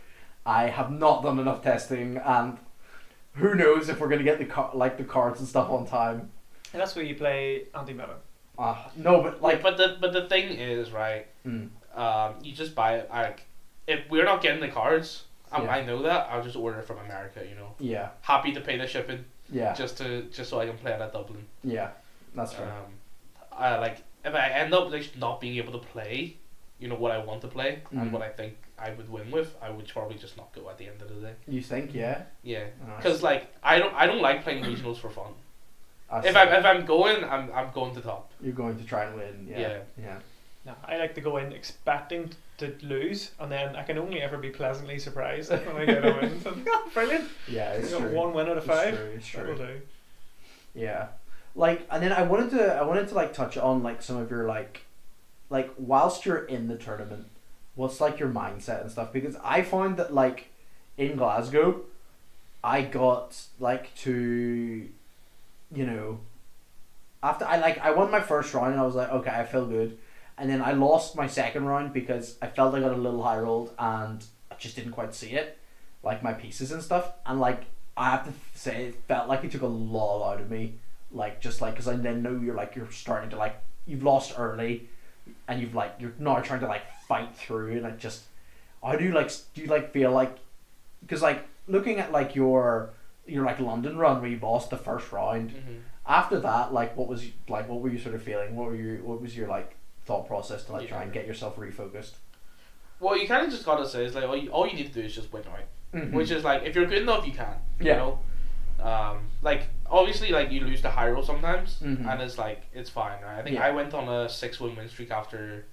I have not done enough testing, and who knows if we're gonna get the cards and stuff on time. And that's where you play anti-meta. No, but like but the thing is right. You just buy it. Like if we're not getting the cards. I know that. I'll just order it from America, you know. Yeah. Happy to pay the shipping. Yeah. Just so I can play it at Dublin. Yeah, that's fair. If I end up like not being able to play, you know what I want to play and what I think I would win with, I would probably just not go at the end of the day. You think? Yeah. Yeah. Because like I don't like playing regionals for fun. If I'm I'm going, I'm going to top. You're going to try and win. Yeah. No, I like to go in expecting to lose, and then I can only ever be pleasantly surprised when I get a win. So, brilliant! Yeah, it's true. 1 win out of 5. It's true. That'll do. Yeah, like, and then I wanted to like touch on like some of your like whilst you're in the tournament, what's like your mindset and stuff, because I found that like in Glasgow, I got like to, you know, after I won my first round and I was like, okay, I feel good. And then I lost my second round because I felt I got a little high rolled and I just didn't quite see it, like my pieces and stuff. And like I have to say, it felt like it took a lot out of me like just like because I then know you're starting to like you've lost early, and you're now trying to like fight through, and it just how do you like feel like because like looking at like your like London run where you lost the first round. After that, like what were you sort of feeling? What was your like thought process to like try and get yourself refocused? Well, you kind of just gotta say, it's like all you need to do is just win out, which is like if you're good enough, you can. You know, like obviously like you lose to high roll sometimes, and it's like it's fine. Right? I think I went on a 6-win win streak after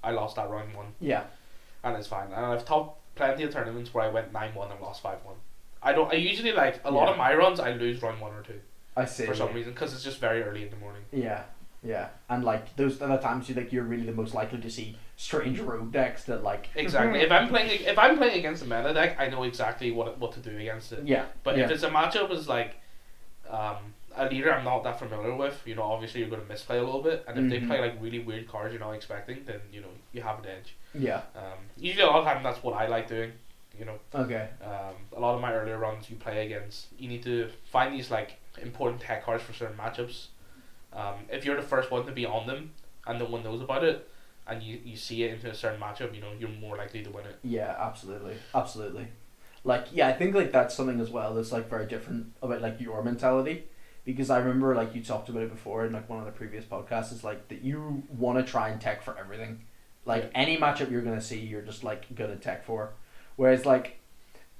I lost that round 1. Yeah, and it's fine. And I've topped plenty of tournaments where I went 9-1 and lost 5-1. I usually like a lot of my runs I lose round 1 or 2. I see. For some reason, because it's just very early in the morning. Yeah, and like those are the times you're really the most likely to see strange rogue decks that like. Exactly. if I'm playing against a meta deck, I know exactly what to do against it. Yeah. But if it's a matchup is like, a leader I'm not that familiar with, obviously you're going to misplay a little bit, and if they play like really weird cards you're not expecting, then you have an edge. Yeah. Usually a lot of time that's what I like doing. Okay. A lot of my earlier runs you play against, you need to find these like important tech cards for certain matchups. If you're the first one to be on them and no one knows about it, and you see it into a certain matchup, you're more likely to win it. Yeah, absolutely. Like, I think like that's something as well that's like very different about like your mentality, because I remember like you talked about it before in like one of the previous podcasts. Is like that you want to try and tech for everything, like any matchup you're gonna see, you're just like gonna tech for. Whereas like,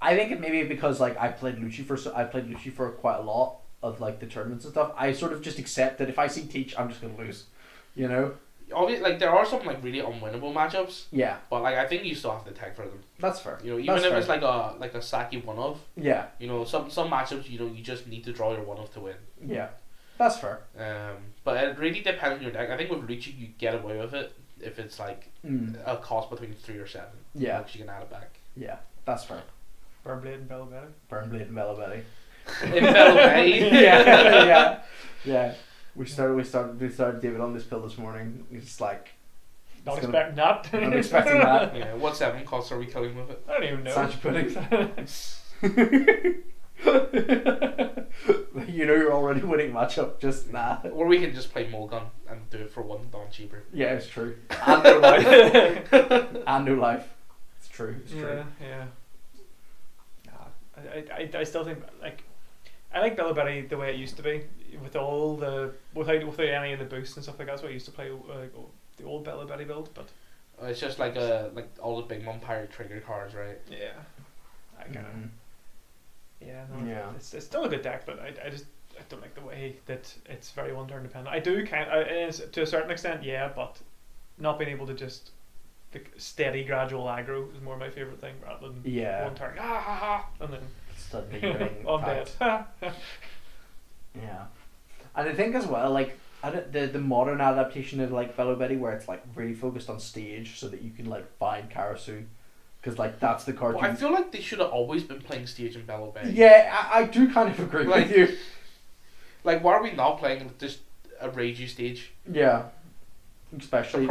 I think it maybe because like I played Lucci for quite a lot of like the tournaments and stuff, I sort of just accept that if I see Teach, I'm just gonna lose, Obviously, like there are some like really unwinnable matchups. Yeah. But like I think you still have to tech for them. That's fair. Even if it's like a Saki 1-of. Yeah. Some matchups you just need to draw your 1-of to win. Yeah. That's fair. But it really depends on your deck. I think with Lucci you get away with it if it's like a cost between 3 or 7. Yeah. You can add it back. Yeah. That's fair. Burnblade and Bellabetti. In Bellabetti. Yeah. We started David on this pill this morning. He's just like not expecting that. Not expecting that. Yeah. What 7 costs are we killing with it? I don't even know. Sancho pudding. You're already winning matchup. Just nah. Or we can just play Mulligan and do it for 1 don cheaper. Yeah, it's true. And no life. And no life. It's true. Yeah. I still think like I like Bellabetti the way it used to be with all the without any of the boosts and stuff like that. That's what I used to play the old Bellabetti build, but it's just like all the big mom pirate trigger cards, right? Yeah, I kind of It's still a good deck, but I don't like the way that it's very one turn dependent. I do to a certain extent, but not being able to just the steady gradual aggro is more my favourite thing rather than one turn and then suddenly getting I'm dead. Yeah, and I think as well like the modern adaptation of like Bellabetti where it's like really focused on stage so that you can like find Karasu, because like that's the card. Well, I feel like they should have always been playing stage in Bellabetti. Yeah, I do kind of agree with you. Like, why are we not playing just a Reiju stage? Yeah. Especially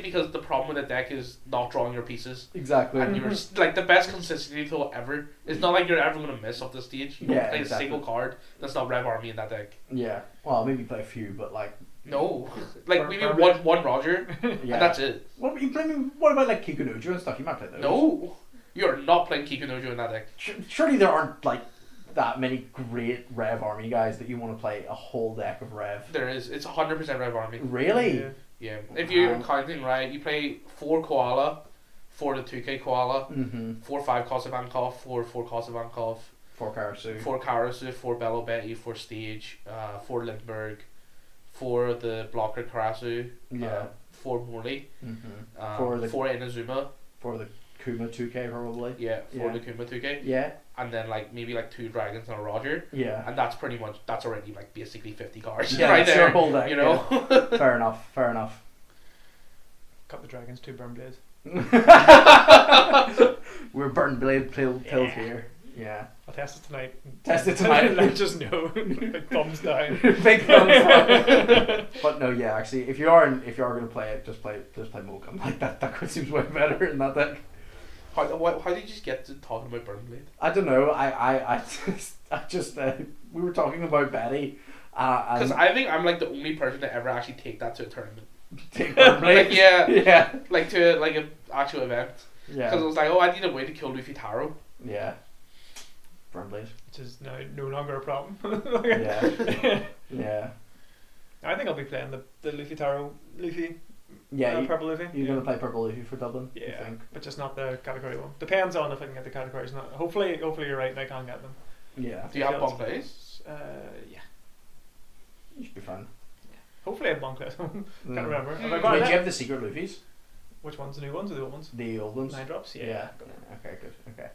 because the problem with the deck is not drawing your pieces. Exactly. And you're like the best consistency tool ever. It's not like you're ever gonna miss off the stage. You don't play a single card that's not Rev Army in that deck. Yeah. Well, maybe play a few, but like no, like maybe one Roger, and that's it. What about like Kikunojo and stuff? You might play those. No, you're not playing Kikunojo in that deck. Surely there aren't like that many great Rev Army guys that you want to play a whole deck of Rev. There is. It's 100% Rev Army. Really? Yeah. If you're counting right, you play 4 Koala, 4 the 2K Koala, 4/5 Kosovankov, 4/4 Kosovankov, 4 Karasu, 4 Karasu, 4 Bellabetti, 4 Stage, 4 Lindbergh, 4 the blocker Karasu, 4 Morley, 4 Inazuma, 4 the Kuma 2K probably. Yeah, 4 the Kuma 2K. Yeah. And then like maybe like 2 dragons and a Roger. Yeah. And that's already like basically 50 cards. Yeah, right there. Your whole deck, Fair enough. Cut the dragons, 2 burn blades. We're burn blade pilled here. Yeah. I'll test it tonight. Let just know. Like thumbs down. Big thumbs down. But no, actually, if you are gonna play it, just play Mokum. Like that seems way better in that deck. How did you just get to talking about Burnblade? I don't know. I just we were talking about Betty, Because I think I'm like the only person to ever actually take that to a tournament. Take Blades. Like, yeah. Yeah. Like to like an actual event. Yeah. Because I was like, oh, I need a way to kill Luffy Taro. Yeah. Burnblade. Which is now no longer a problem. Yeah. Yeah. I think I'll be playing the Luffy Taro Luffy. Yeah. Purple Luffy. You're gonna play Purple Luffy for Dublin. Yeah, You think? but just not the category one. Depends on if I can get the categories. Not hopefully you're right and I can get them. Yeah. Do you have bomb plays? Yeah. You should be fine. Hopefully I have one class. Can't remember. Have I Wait, got do it? you have the secret Luffys? Which ones? The new ones or the old ones? The old ones? 9 drops? Yeah. Yeah. Okay, good. Okay.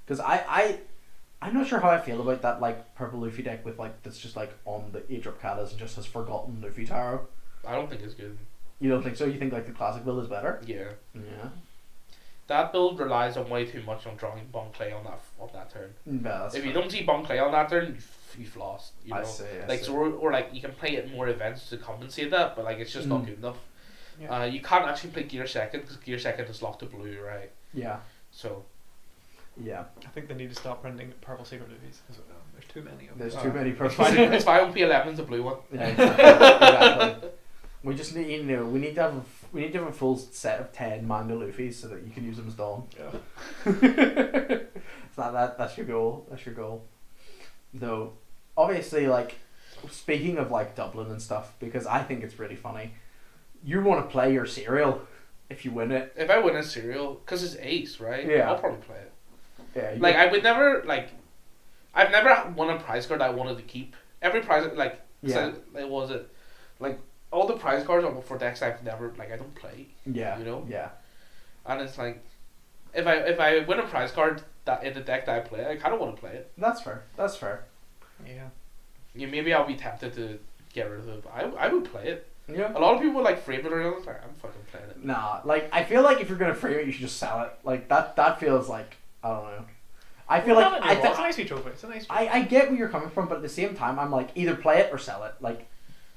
Because I'm not sure how I feel about that like purple Luffy deck with like that's just like on the 8-drop katas and just has forgotten Luffy Taro. I don't think it's good. You don't think so? You think like the classic build is better? Yeah. Yeah. That build relies on way too much on drawing bomb clay on that turn. Yeah, that's If you fair. don't see bomb clay on that turn, you've lost. You know? I see. Like see. so, or like you can play it in more events to compensate that, but like it's just not good enough. Yeah. You can't actually play Gear Second because Gear Second is locked to blue, right? Yeah. So Yeah. I think they need to stop printing purple secret Luffys. There's too many of them. There's too many it's purple. fine. It's fine. P11's a blue one. Yeah, exactly. We just need, we need to have a full set of 10 manga Luffys so that you can use them as Dawn. Yeah. So that's your goal. That's your goal. Though, obviously, like, speaking of like Dublin and stuff, because I think it's really funny. You want to play your cereal if you win it. If I win a serial, because it's ace, right? Yeah. I'll probably play it. Yeah. Like I would never like. I've never won a prize card I wanted to keep. Every prize like was it like all the prize cards for decks I've never like I don't play. Yeah. You know. Yeah. And it's like, if I win a prize card that in the deck that I play, I kind of want to play it. That's fair. That's fair. Yeah. Maybe I'll be tempted to get rid of it. But I would play it. Yeah. A lot of people like frame it or anything. Like, I'm fucking playing it. Nah, like I feel like if you're gonna frame it, you should just sell it. Like that feels like I don't know. I feel Well, like it's a nice wee trophy. It's a nice trophy. I get where you're coming from, but at the same time, I'm like either play it or sell it. Like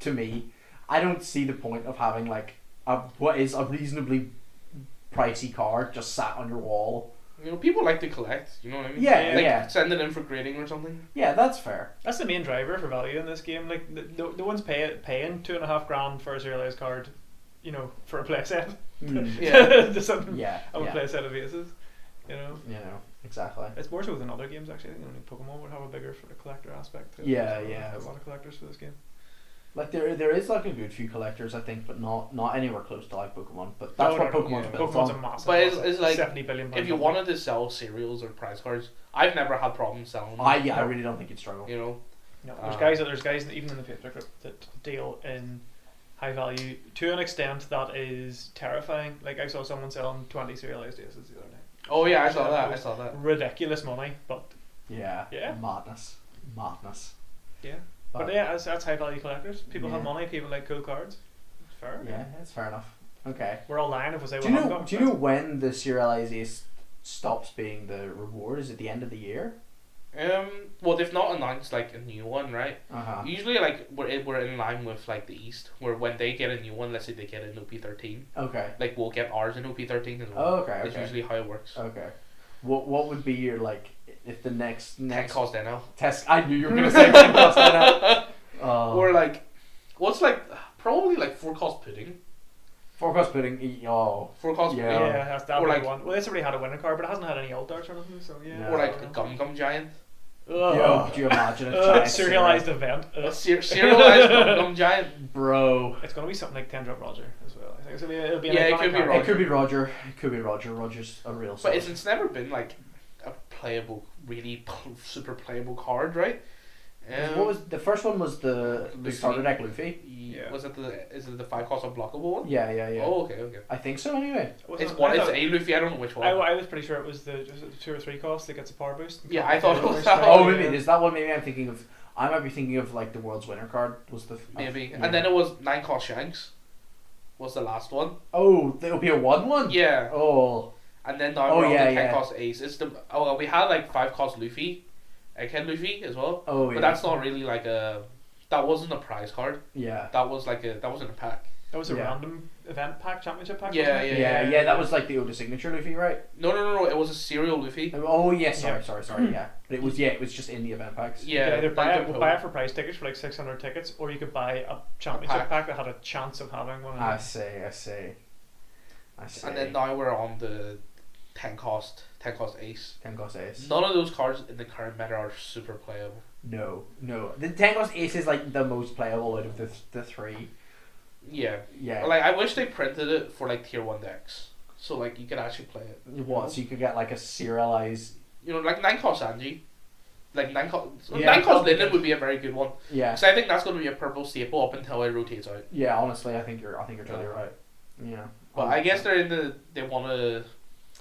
to me, I don't see the point of having like what is a reasonably pricey card just sat on your wall. You know, people like to collect. You know what I mean? Yeah, like, yeah. Send it in for grading or something. Yeah, that's fair. That's the main driver for value in this game. Like the ones paying $2,500 for a serialized card, you know, for a playset. Yeah. Just something Yeah. of Yeah. a playset of aces. You know. You know, exactly. It's more so than other games actually. I think only Pokemon would have a bigger sort of collector aspect to it. Yeah, So yeah. there's a lot of collectors for this game. Like there is like a good few collectors, I think, but not anywhere close to like Pokemon. But that's what Pokemon's yeah. built Pokemon's on. a massive. But it's like 70 billion. if you wanted to sell cereals or prize cards, I've never had problems selling them. I really don't think you'd struggle. You know. No, there's guys even in the Facebook group that deal in high value to an extent that is terrifying. Like I saw someone selling 20 serialized aces the other day. Oh yeah, I saw that. Ridiculous money, but Yeah. Yeah. Madness. yeah. But yeah, that's high value collectors. People have Yeah. money. People like cool cards. It's fair. Yeah, that's fair enough. Okay. We're all lying if we say Do we you haven't know? got Do you know when the serialized ace stops being the reward? Is it the end of the year? Well, they've not announced like a new one, right? Usually, like we're in line with like the East, where when they get a new one, let's say they get an OP13, Okay. like we'll get ours in OP13 as well. Oh, okay. It's usually how it works. Okay. What would be your like if the next 10 cost NL. test? I knew you were gonna say 10 cost NL. Or like, what's like probably like 4 cost pudding. 4 cost pudding. 4 cost Yeah. pudding. Yeah, that's that Or like like- one. Well, it's already had a winning card, but it hasn't had any alt darts or anything. So yeah. No. Or like a gum giant. Yo, could you imagine a giant serialized event? A serialized gum giant. Bro. It's gonna be something like 10-drop Roger as well. I think it's gonna be. It'll be an Yeah, it iconic could be card. Roger. It could be Roger. It could be Roger. Roger's a real. But source. it's never been like a playable, really super playable card, right? What was the first one? Was the Luffy. starter deck Luffy? Yeah. Was it the 5 cost unblockable one? Yeah. Oh, okay. I think so. Anyway. It's I one. It's thought- a Luffy. I don't know which one. I was pretty sure it was the 2 or 3 cost that gets a power boost. Yeah, I thought it was that Oh, one. maybe it is that one. Maybe I'm thinking of. I might be thinking of like the world's winner card. Was the Maybe. yeah. And then it was 9 cost Shanks. Was the last one. Oh, there'll be a 1/1. Yeah. Oh. And then now Oh, we're on yeah, the 10 yeah. cost Ace. It's the we had like 5 cost Luffy, Egghead Luffy as well. Oh yeah. But that's not really like a. That wasn't a prize card. Yeah. That wasn't a pack. That was a Yeah. random event pack, championship pack. Yeah, wasn't it? Yeah, that was like the Oda signature Luffy, right? No. It was a serial Luffy. Oh yes, sorry, yeah. But it was just in the event packs. You could Yeah, either buy like it, the buy it for price tickets for like 600 tickets, or you could buy a championship pack that had a chance of having one. I see. And then now we're on the 10 cost Ace. 10 cost Ace. None of those cards in the current meta are super playable. No. The 10 cost Ace is like the most playable out of the three. Yeah. Yeah. Like, I wish they printed it for like tier 1 decks. So like you could actually play it. What? So you could get like a serialized. You know, like 9 cost Angie. Like 9 cost. Yeah. 9 cost Linden would be a very good one. Yeah. Because I think that's going to be a purple staple up until it rotates out. Yeah. Honestly, I think you're totally right. Yeah. But I guess they want to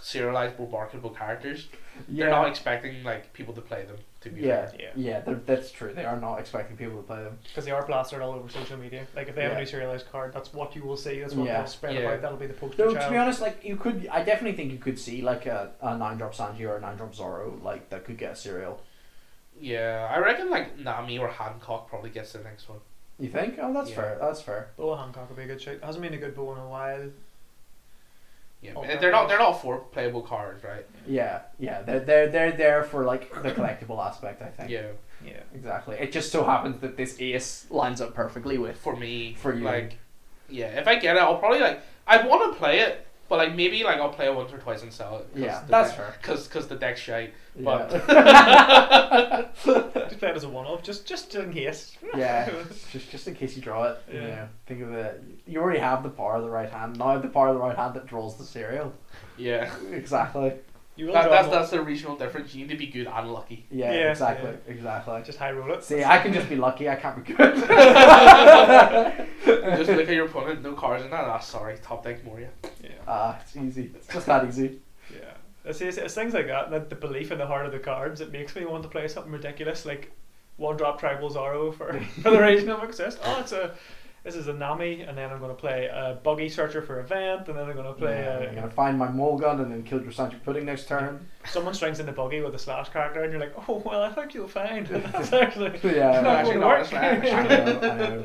serialize more marketable characters. Yeah. They're not expecting like people to play them. To be fair. Yeah. That's true. They are not expecting people to play them. Because they are plastered all over social media. Like if they have a new serialized card, that's what you will see. That's what they'll spread about. That'll be the poster No, child. to be honest, like I definitely think you could see like a 9-drop Sanji or a 9-drop Zoro like that could get a serial. Yeah, I reckon like Nami or Hancock probably gets the next one. You think? Oh, that's fair. That's fair. Bow of Hancock would be a good shout. Hasn't been a good bow in a while. Yeah, Oh, but they're not 4 playable cards, right? Yeah. They're there for like the collectible aspect, I think. Yeah. Yeah. Exactly. It just so happens that this Ace lines up perfectly with. For me, For you. like, yeah, if I get it, I'll probably like I want to play it, but like maybe like I'll play it once or twice and sell it. Yeah, that's fair. Because the deck's shite. Yeah. Just play it as a one-off, just in case. Yeah. Just in case you draw it. Yeah. You know, think of it. You already have the power of the right hand. Now the power of the right hand that draws the serial. Yeah. Exactly. You will draw That's the regional difference. You need to be good and lucky. Yeah. Yeah, Exactly. yeah. Exactly. just high roll it. See, I can just be lucky. I can't be good. Just look at your opponent, no cards in that. Ah, sorry, top deck Moria. Yeah. It's easy. It's just that easy. Yeah. It's things like that, and the belief in the heart of the cards, it makes me want to play something ridiculous like 1-drop Tribal Zoro for the regional success. This is a Nami, and then I'm going to play a Buggy Searcher for event, and then I'm going to play I'm gonna find my mole gun and then kill your Sanji Pudding next turn. someone strings in the Buggy with a slash character, and you're like, oh well, I think you'll find that's actually Yeah. not actually going to not work. a slash. I know.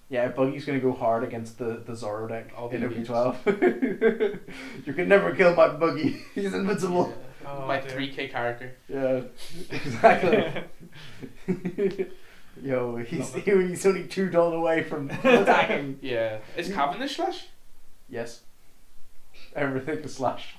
Yeah, Buggy's gonna go hard against the Zoro deck All in the OP12. You can never kill my Buggy. He's invincible. Oh, My dear. 3K character. Yeah, exactly. Yo, he's only 2 down away from attacking. Yeah. Is Cavendish slash? Yes. Everything is slash.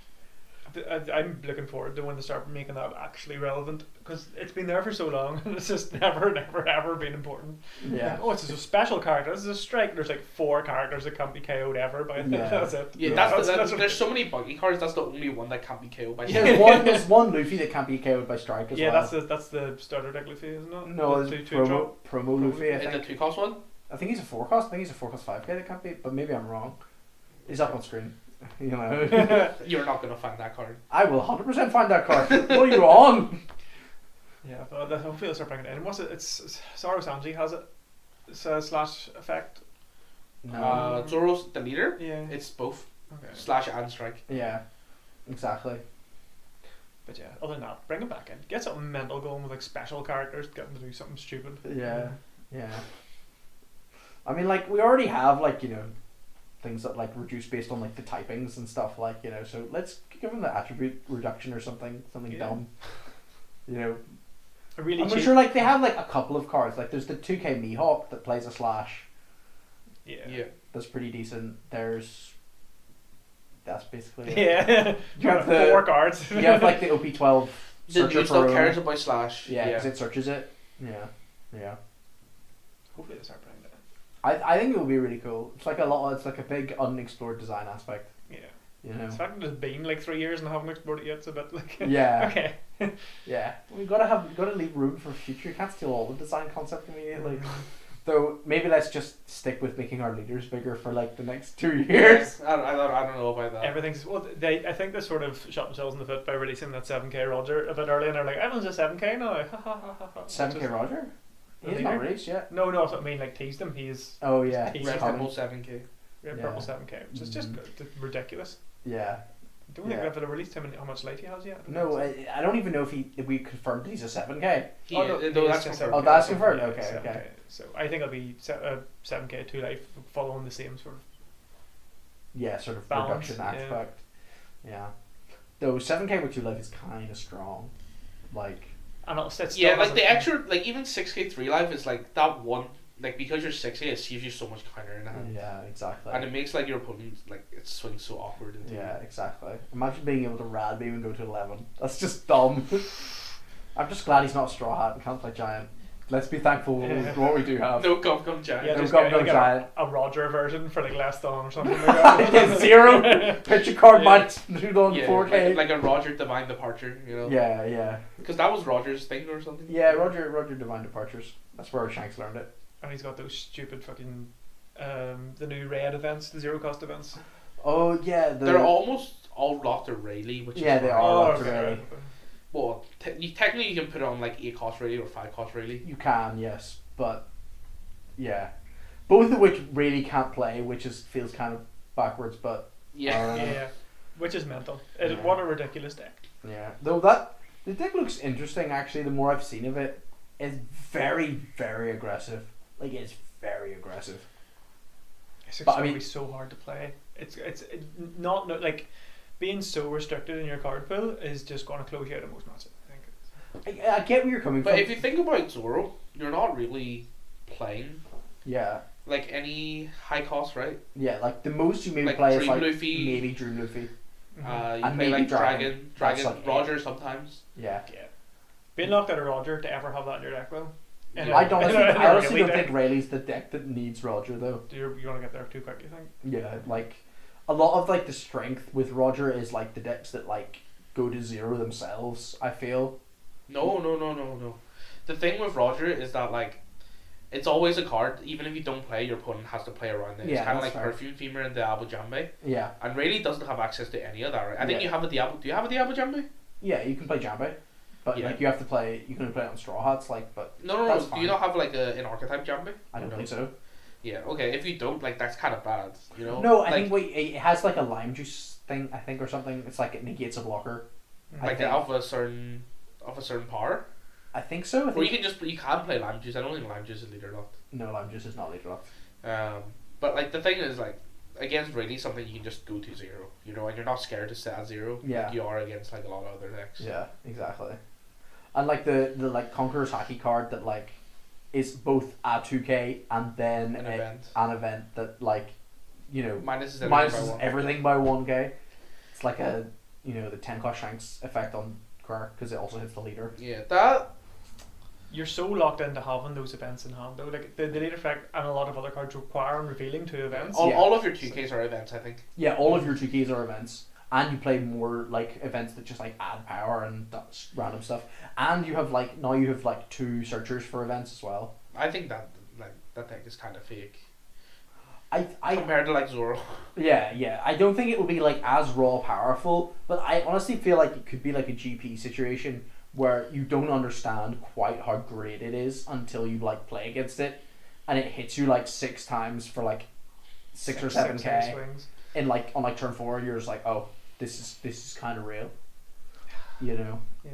I'm looking forward to when they start making that actually relevant, because it's been there for so long and it's just never ever been important. Yeah. Like, oh, it's a special character. This is a strike. There's like 4 characters that can't be KO'd ever, but Yeah. that's it. Yeah, Yeah. that's there's so many buggy cards. That's the only one that can't be KO'd by. There's one Luffy that can't be KO'd by strike as Yeah, well. that's the starter deck Luffy, isn't it? No, The it's two promo drop. Luffy. I In the think. 2-cost one. I think he's a 4 cost. I think he's a 4 cost 5k that can't be, but maybe I'm wrong. He's up on screen. You know. You're not gonna find that card. I will 100% find that card. What are you on? Yeah, but hopefully they'll start bringing it in. What's it? It's Zoro Sanji has it. It's a slash effect. No. Zoro's the leader. Yeah. It's both Okay. slash and strike. Yeah. Exactly. But yeah, other than that, bring it back in. Get something mental going with like special characters. Get them to do something stupid. Yeah. Yeah. I mean, like, we already have, like, you know, things that, like, reduce based on, like, the typings and stuff, like, you know, so let's give them the attribute reduction or something Yeah. dumb. You know, A really I'm cheap. sure, like, they have, like, a couple of cards. Like, there's the 2k Mihawk that plays a slash. Yeah. That's pretty decent. That's basically it. Yeah. You have the 4 cards. You have, like, the OP12 The searcher new for stuff Rome. cares about slash. Yeah, because it searches it. Yeah. Yeah. Hopefully they start bringing that I think it will be really cool. It's like a big unexplored design aspect. in. Yeah. You know. The fact that it's been like 3 years and I haven't explored it yet, it's a bit like. Yeah. Okay. Yeah. We gotta leave room for future. You can't steal all the design concept immediately. Though maybe let's just stick with making our leaders bigger for like the next 2 years. I don't know about that. Everything's I think they sort of shot themselves in the foot by releasing that 7k Roger a bit early, and they're like, everyone's a 7k now. 7k Roger? He's not released yet. No, I mean like teased him. He's Oh yeah. He's Red coming. Purple 7K. Red Yeah. Purple 7k, which is just ridiculous. Yeah. I don't think Yeah. they've released how much light he has yet. No, I don't even know if we confirmed that he's a 7k. No, that's he's confirmed. Oh, that's confirmed? Yeah, Okay, 7K. okay. So I think it'll be 7k 2 life following the same sort of sort of balance, reduction yeah. aspect. Yeah. Though 7K with 2 life is kind of strong. Like, And it's still Yeah, like has the a- extra, like even 6K 3 life is like that one, like because you're 6K, it saves you so much counter in the hand. yeah, exactly. And it makes like your opponent, like it swings so awkward into Yeah, you. exactly. Imagine being able to rad beam and go to 11. That's just dumb. I'm just glad he's not a straw hat and can't play giant. Let's be thankful with what we do have. No come giant. Yeah, No just Gum Gum get Giant. a Roger version for like less than or something like that. Yeah, 0. Picture card Yeah. minus 2 on Yeah, 4K. like a Roger Divine Departure, you know? Yeah, yeah. Because that was Roger's thing or something. Yeah, Roger Divine Departures. That's where Shanks learned it. And he's got those stupid fucking the new red events, the zero cost events. Oh, yeah. They're almost all locked to Rayleigh, which Yeah, is they fine. are. locked to okay. Rayleigh. Well, technically you can put it on like 8 cost Rayleigh or 5 cost Rayleigh. You can, yes. But, yeah. Both of which really can't play, which feels kind of backwards, but... Yeah. Yeah, which is mental. Yeah. What a ridiculous deck. Yeah. Though the deck looks interesting, actually, the more I've seen of it. It's very, very aggressive. Like, it's very aggressive. It's But, I going to mean- be so hard to play. It's not like being so restricted in your card pool is just going to close you out of most matches. I think. I get where you're coming But from. if you think about Zoro, you're not really playing Yeah. like any high cost, right? Yeah, like, the most you maybe Like play is, Dream like, Luffy. maybe Dream Luffy. Mhm. You And play maybe like Dragon. Dragon, That's like Roger sometimes. Yeah. Yeah. Being locked out of Roger to ever have that in your deck though. In Yeah. a- I don't. in a- I in a honestly really don't deck. think Rayleigh's the deck that needs Roger though. You're going to get there too quick, you think? Yeah, like a lot of like the strength with Roger is like the decks that like go to 0 themselves. I feel. No. The thing with Roger is that like it's always a card. Even if you don't play, your opponent has to play around it. It's Yeah, kind of that's like fair. Perfume Femur and Diablo Jambe. Yeah. And Rayleigh doesn't have access to any of that, right? I think Yeah. you have a Diablo. Do you have a Diablo Jambe? Yeah, you can play Jambe, but Yeah. like you have to play. You can only play it on Straw Hats, like, but No. That's Do you fine. not have like an archetype Jambe? I don't No. think so. Yeah. Okay. If you don't, like that's kind of bad. You know. No, I like, think it has like a lime juice thing. I think or something. It's like it negates a blocker. I like think- of a certain power. I think so. I Or you think can play Lime Juice. I don't think Lime Juice is leader locked. no lime juice is not leader locked. But like the thing is like against Rayleigh something you can just go to 0, you know, and you're not scared to set at 0. Yeah. Like you are against like a lot of other decks. Yeah, exactly. And like the like Conqueror's Haki card that like is both a 2K and then An an event that like you know Minuses minuses everything by 1K. It's like a the 10 cost Shanks effect on Quirk because it also hits the leader. Yeah, that You're so locked into having those events in hand though. Like the leader effect and a lot of other cards require and revealing 2 events. all, Yeah. all of your 2Ks are events, I think. Yeah, all of your 2Ks are events, and you play more like events that just like add power and that's random stuff. And you have like 2 searchers for events as well. I think that deck is kind of fake I compared to like Zoro. Yeah. I don't think it will be like as raw powerful, but I honestly feel like it could be like a GP situation where you don't understand quite how great it is until you like play against it, and it hits you like 6 times for like 6 or 7K swings. in like on like turn 4, and you're just like, oh, this is kind of real, you know. Yeah.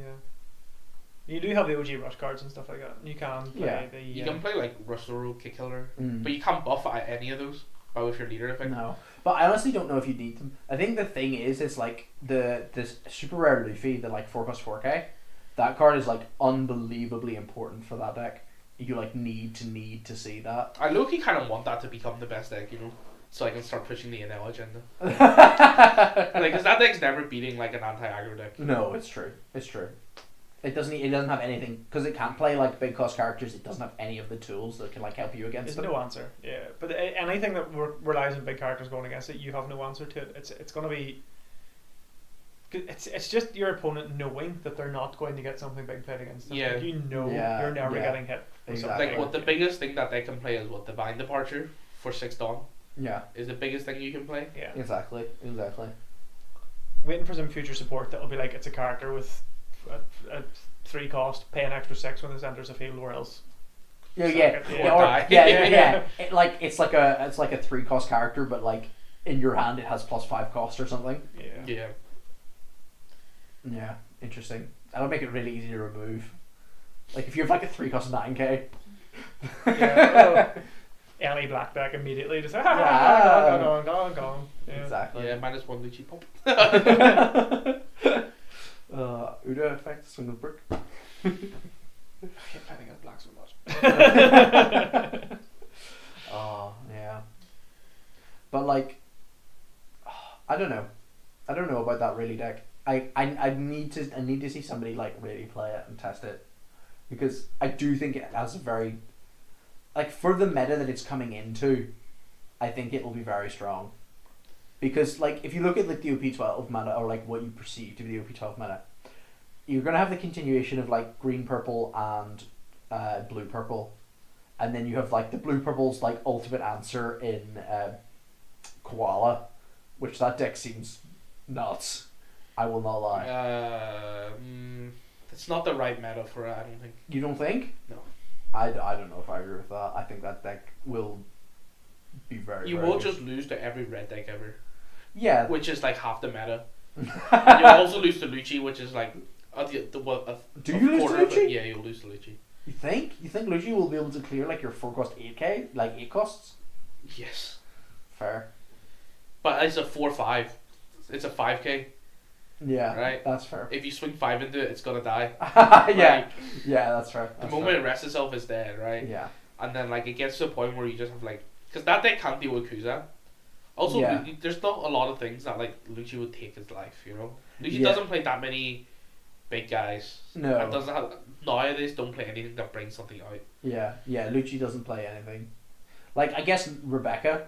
You do have the OG rush cards and stuff like that. You can play Yeah. the You can play like Rustoro, Kick Killer, Mm. but you can't buff any of those with your leader effect. No, but I honestly don't know if you need them. I think the thing is like this super rare Luffy, the like 4 cost 4K. That card is like unbelievably important for that deck. You like need to see that. I low-key kind of want that to become the best deck, you know, so I can start pushing the NL agenda. Like, cause that deck's never beating like an anti-aggro deck. No, it's true. It doesn't have anything because it can't play like big cost characters. It doesn't have any of the tools that can like help you against There's them. no answer. Yeah, but anything that relies on big characters going against it, you have no answer to it. It's going to be. It's just your opponent knowing that they're not going to get something big played against them. Yeah. Like, you know Yeah, you're never yeah. getting hit. with Exactly. something Like what the biggest thing that they can play is what Divine Departure for 6 Dawn Yeah, is the biggest thing you can play. Yeah. exactly. Waiting for some future support that'll be like it's a character with a 3 cost, pay an extra 6 when this enters a field, or else. Yeah, Suck yeah, it, yeah, yeah. or, Die. yeah. It's like a 3 cost character, but like in your hand it has +5 cost or something. Yeah. Yeah. Yeah, interesting. That'll make it really easy to remove. Like if you have like a 3 cost 9K. Yeah. any black deck immediately. Just gone. Yeah. Exactly. Yeah, -1 Lucci pop. Uda effect, swing of brick. I keep playing against black so much. Oh, yeah. But like, I don't know about that really deck. I need to see somebody like really play it and test it, because I do think it has a very, like, for the meta that it's coming into, I think it will be very strong. Because like if you look at like the OP12 meta, or like what you perceive to be the OP12 meta, you're gonna have the continuation of like green purple and blue purple, and then you have like the blue purple's like ultimate answer in Koala, which that deck seems nuts. I will not lie. It's not the right meta for it, I don't think. You don't think? No. I don't know if I agree with that. I think that deck will be very. You very will good. just lose to every red deck ever. Yeah. Which is like half the meta. And you'll also lose to Lucci, which is like Do you lose to Lucci? Yeah, you'll lose to Lucci. You think? You think Lucci will be able to clear like your 4-cost 8k, like 8 costs? Yes. Fair. But it's a 4/5. It's a 5k. Yeah. Right. That's fair. If you swing 5 into it, it's gonna die. Yeah. Like, Yeah, that's fair. the That's moment fair. it rests itself, is dead, right? Yeah. And then like it gets to a point where you just have like, because that deck can't deal with Kuza. Also, Yeah. there's not a lot of things that like Lucci would take his life. You know, Lucci Yeah. doesn't play that many big guys. No. And doesn't have, nowadays don't play anything that brings something out. Yeah. Yeah. Lucci doesn't play anything. Like I guess Rebecca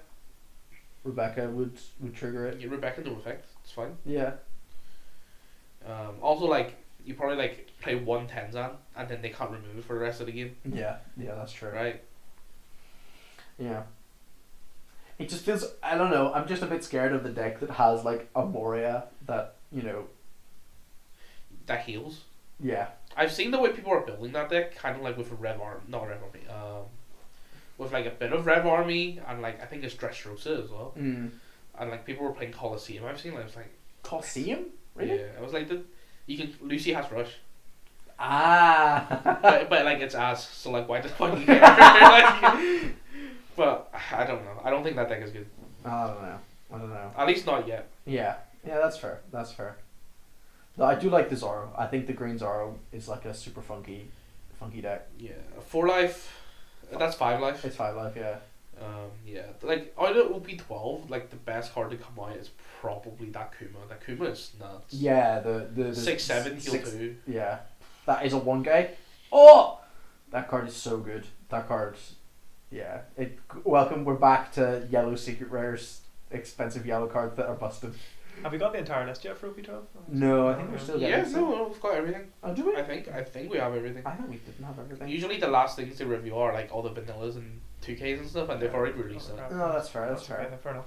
would trigger it. Yeah, Rebecca no effect. It's fine. Yeah. Also, like you probably like play 1 Tenzan and then they can't remove it for the rest of the game. Yeah. Yeah. That's true. Right. Yeah. It just feels, I don't know, I'm just a bit scared of the deck that has like a Moria that, you know, That heals. yeah. I've seen the way people are building that deck, kind of like with a with like a bit of Rev Army and like I think it's Dressrosa as well, Mm. and like people were playing Colosseum. I've seen like, it was like Colosseum? Really? yeah, I was like Lucy has Rush, Ah. but like it's ass, so like why the fuck you care? Like, but I don't know. I don't think that deck is good. I don't know. At least not yet. Yeah. Yeah, that's fair. That's fair. No, I do like the Zoro. I think the green Zoro is like a super funky deck. Yeah, 4 life. That's 5 life. It's 5 life, yeah. Yeah, like out of OP12, like the best card to come out is probably that Kuma. That Kuma is nuts. Yeah, the 6/7 heal 2. Yeah, that is a 1k. Oh, that card is so good. That card, yeah. Welcome. We're back to yellow secret rares, expensive yellow cards that are busted. Have we got the entire list yet for OP12? No, I think we're still getting Yeah, some. no, we've got everything. Oh, do we? I think we have everything. I thought we didn't have everything. Usually the last things they review are like all the vanillas and 2Ks and stuff, and they've already released Oh, it. crap. No, that's fair. That's Okay, fair. then, fair enough.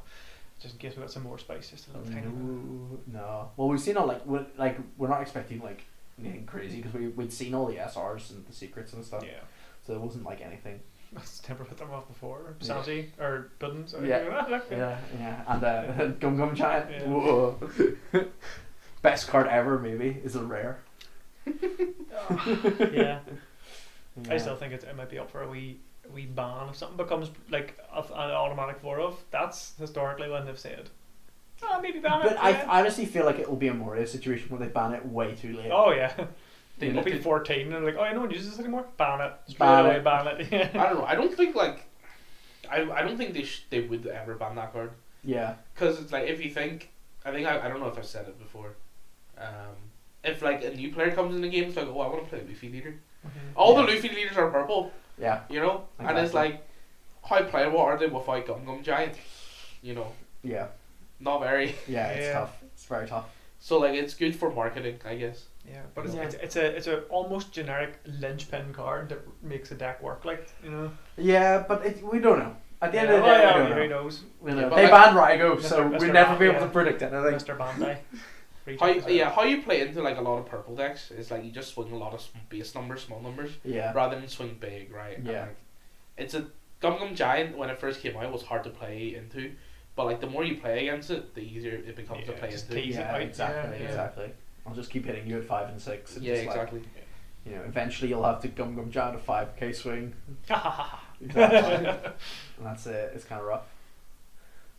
Just in case we got some more spice, just a little tiny bit. No. Well, we've seen all we're not expecting like anything crazy because we'd seen all the SRs and the secrets and stuff. Yeah. So it wasn't like anything. That's never put them off before. Sanji or Puddin. Sorry. Yeah. Yeah. And Gum Gum Giant. Yeah. Whoa. Best card ever, maybe, is a rare. Yeah. Yeah. I still think it might be up for a wee ban. If something becomes like an automatic 4 that's historically when they've said, maybe ban it. But I yeah. honestly feel like it will be a Moria situation where they ban it way too late. Oh yeah. They They'll need be to- 14 and like, no one uses this anymore. Ban it. Straight Ban away, it. ban it. Yeah. I don't know. I don't think like I don't think they would ever ban that card, Yeah. because it's like if you think I don't know if I've said it before. If like a new player comes in the game, it's like, oh, I want to play Luffy leader. All Yeah. the Luffy leaders are purple, Yeah. you know, and it's Exactly. like, how playable are they without Gum Gum Giant? You know, Yeah. not very. Yeah. It's Yeah. tough. It's very tough. So like, it's good for marketing, I guess. Yeah, but Yeah. it's a almost generic linchpin card that makes a deck work, like, you know. Yeah, but we don't know. At the end Yeah, of the day, well, we yeah, don't who know. knows? We know. Yeah, but They like- banned Rygo, so Mr. we'd never be able yeah. to predict anything. Mr. Bandai. How you play into like a lot of purple decks is like you just swing a lot of base numbers, small numbers, Yeah. rather than swing big, right? And, Yeah. like, it's a Gum Gum Giant when it first came out was hard to play into, but like the more you play against it, the easier it becomes to Yeah, play just into. tease it Yeah, out. exactly, Yeah. exactly. I'll just keep hitting you at 5 and 6. And Yeah, just, like, exactly. you know, eventually you'll have to Gum Gum Giant a 5k swing. Exactly. And that's it. It's kind of rough.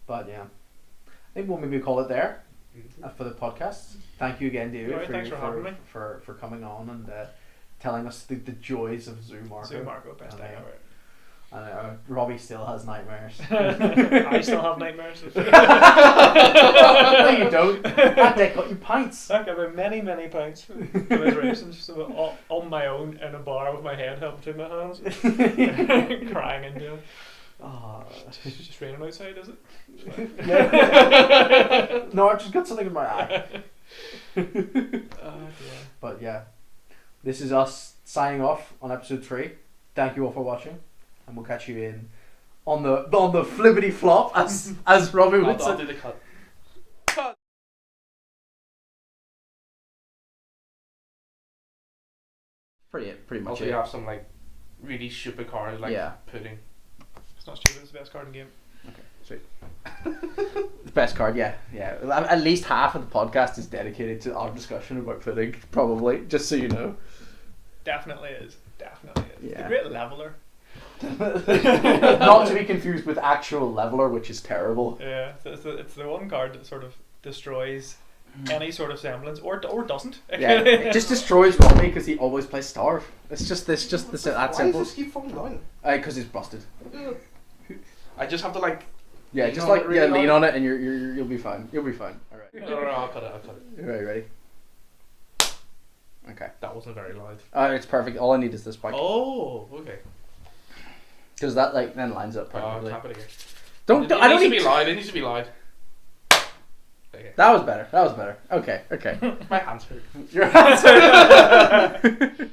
But yeah, I think we'll maybe call it there for the podcast. Thank you again, David, Right, thanks for having me. for coming on and telling us the joys of Zoo Marco. Zoo Marco, best thing ever. And Robbie still has nightmares. I still have nightmares. No, you don't. That day got you pints. I got many pints commiserations, so on my own in a bar with my head held between my hands, crying into it. Oh, It's just raining outside, is it? no, I just got something in my eye. Yeah. But yeah, this is us signing off on episode 3. Thank you all for watching, and we'll catch you in on the flippity flop as Robbie would I'll say. do the cut. Pretty much Also, it. you have some like really stupid cards like Yeah. pudding. It's not stupid, it's the best card in the game. Sweet. The best card, yeah. At least half of the podcast is dedicated to our discussion about pudding, probably. Just so you know. Definitely is. Yeah. The great leveler. Not to be confused with actual leveler, which is terrible. Yeah, it's the one card that sort of destroys any sort of semblance, or doesn't. Yeah, it just destroys Robbie because he always plays Starve. It's just that Why simple. does this keep falling down? Because it's busted. I just have to like. Yeah, Lean just on like it really lean hard. on it, and you'll be fine. You'll be fine. All right. No, I'll cut it. Ready? Okay. That wasn't very loud. It's perfect. All I need is this spike. Oh, okay. Because that like then lines up perfectly. Tap it again. Don't. It I don't needs to need. be loud. It needs to be loud. Okay. That was better. Okay. My hands hurt. Your hands.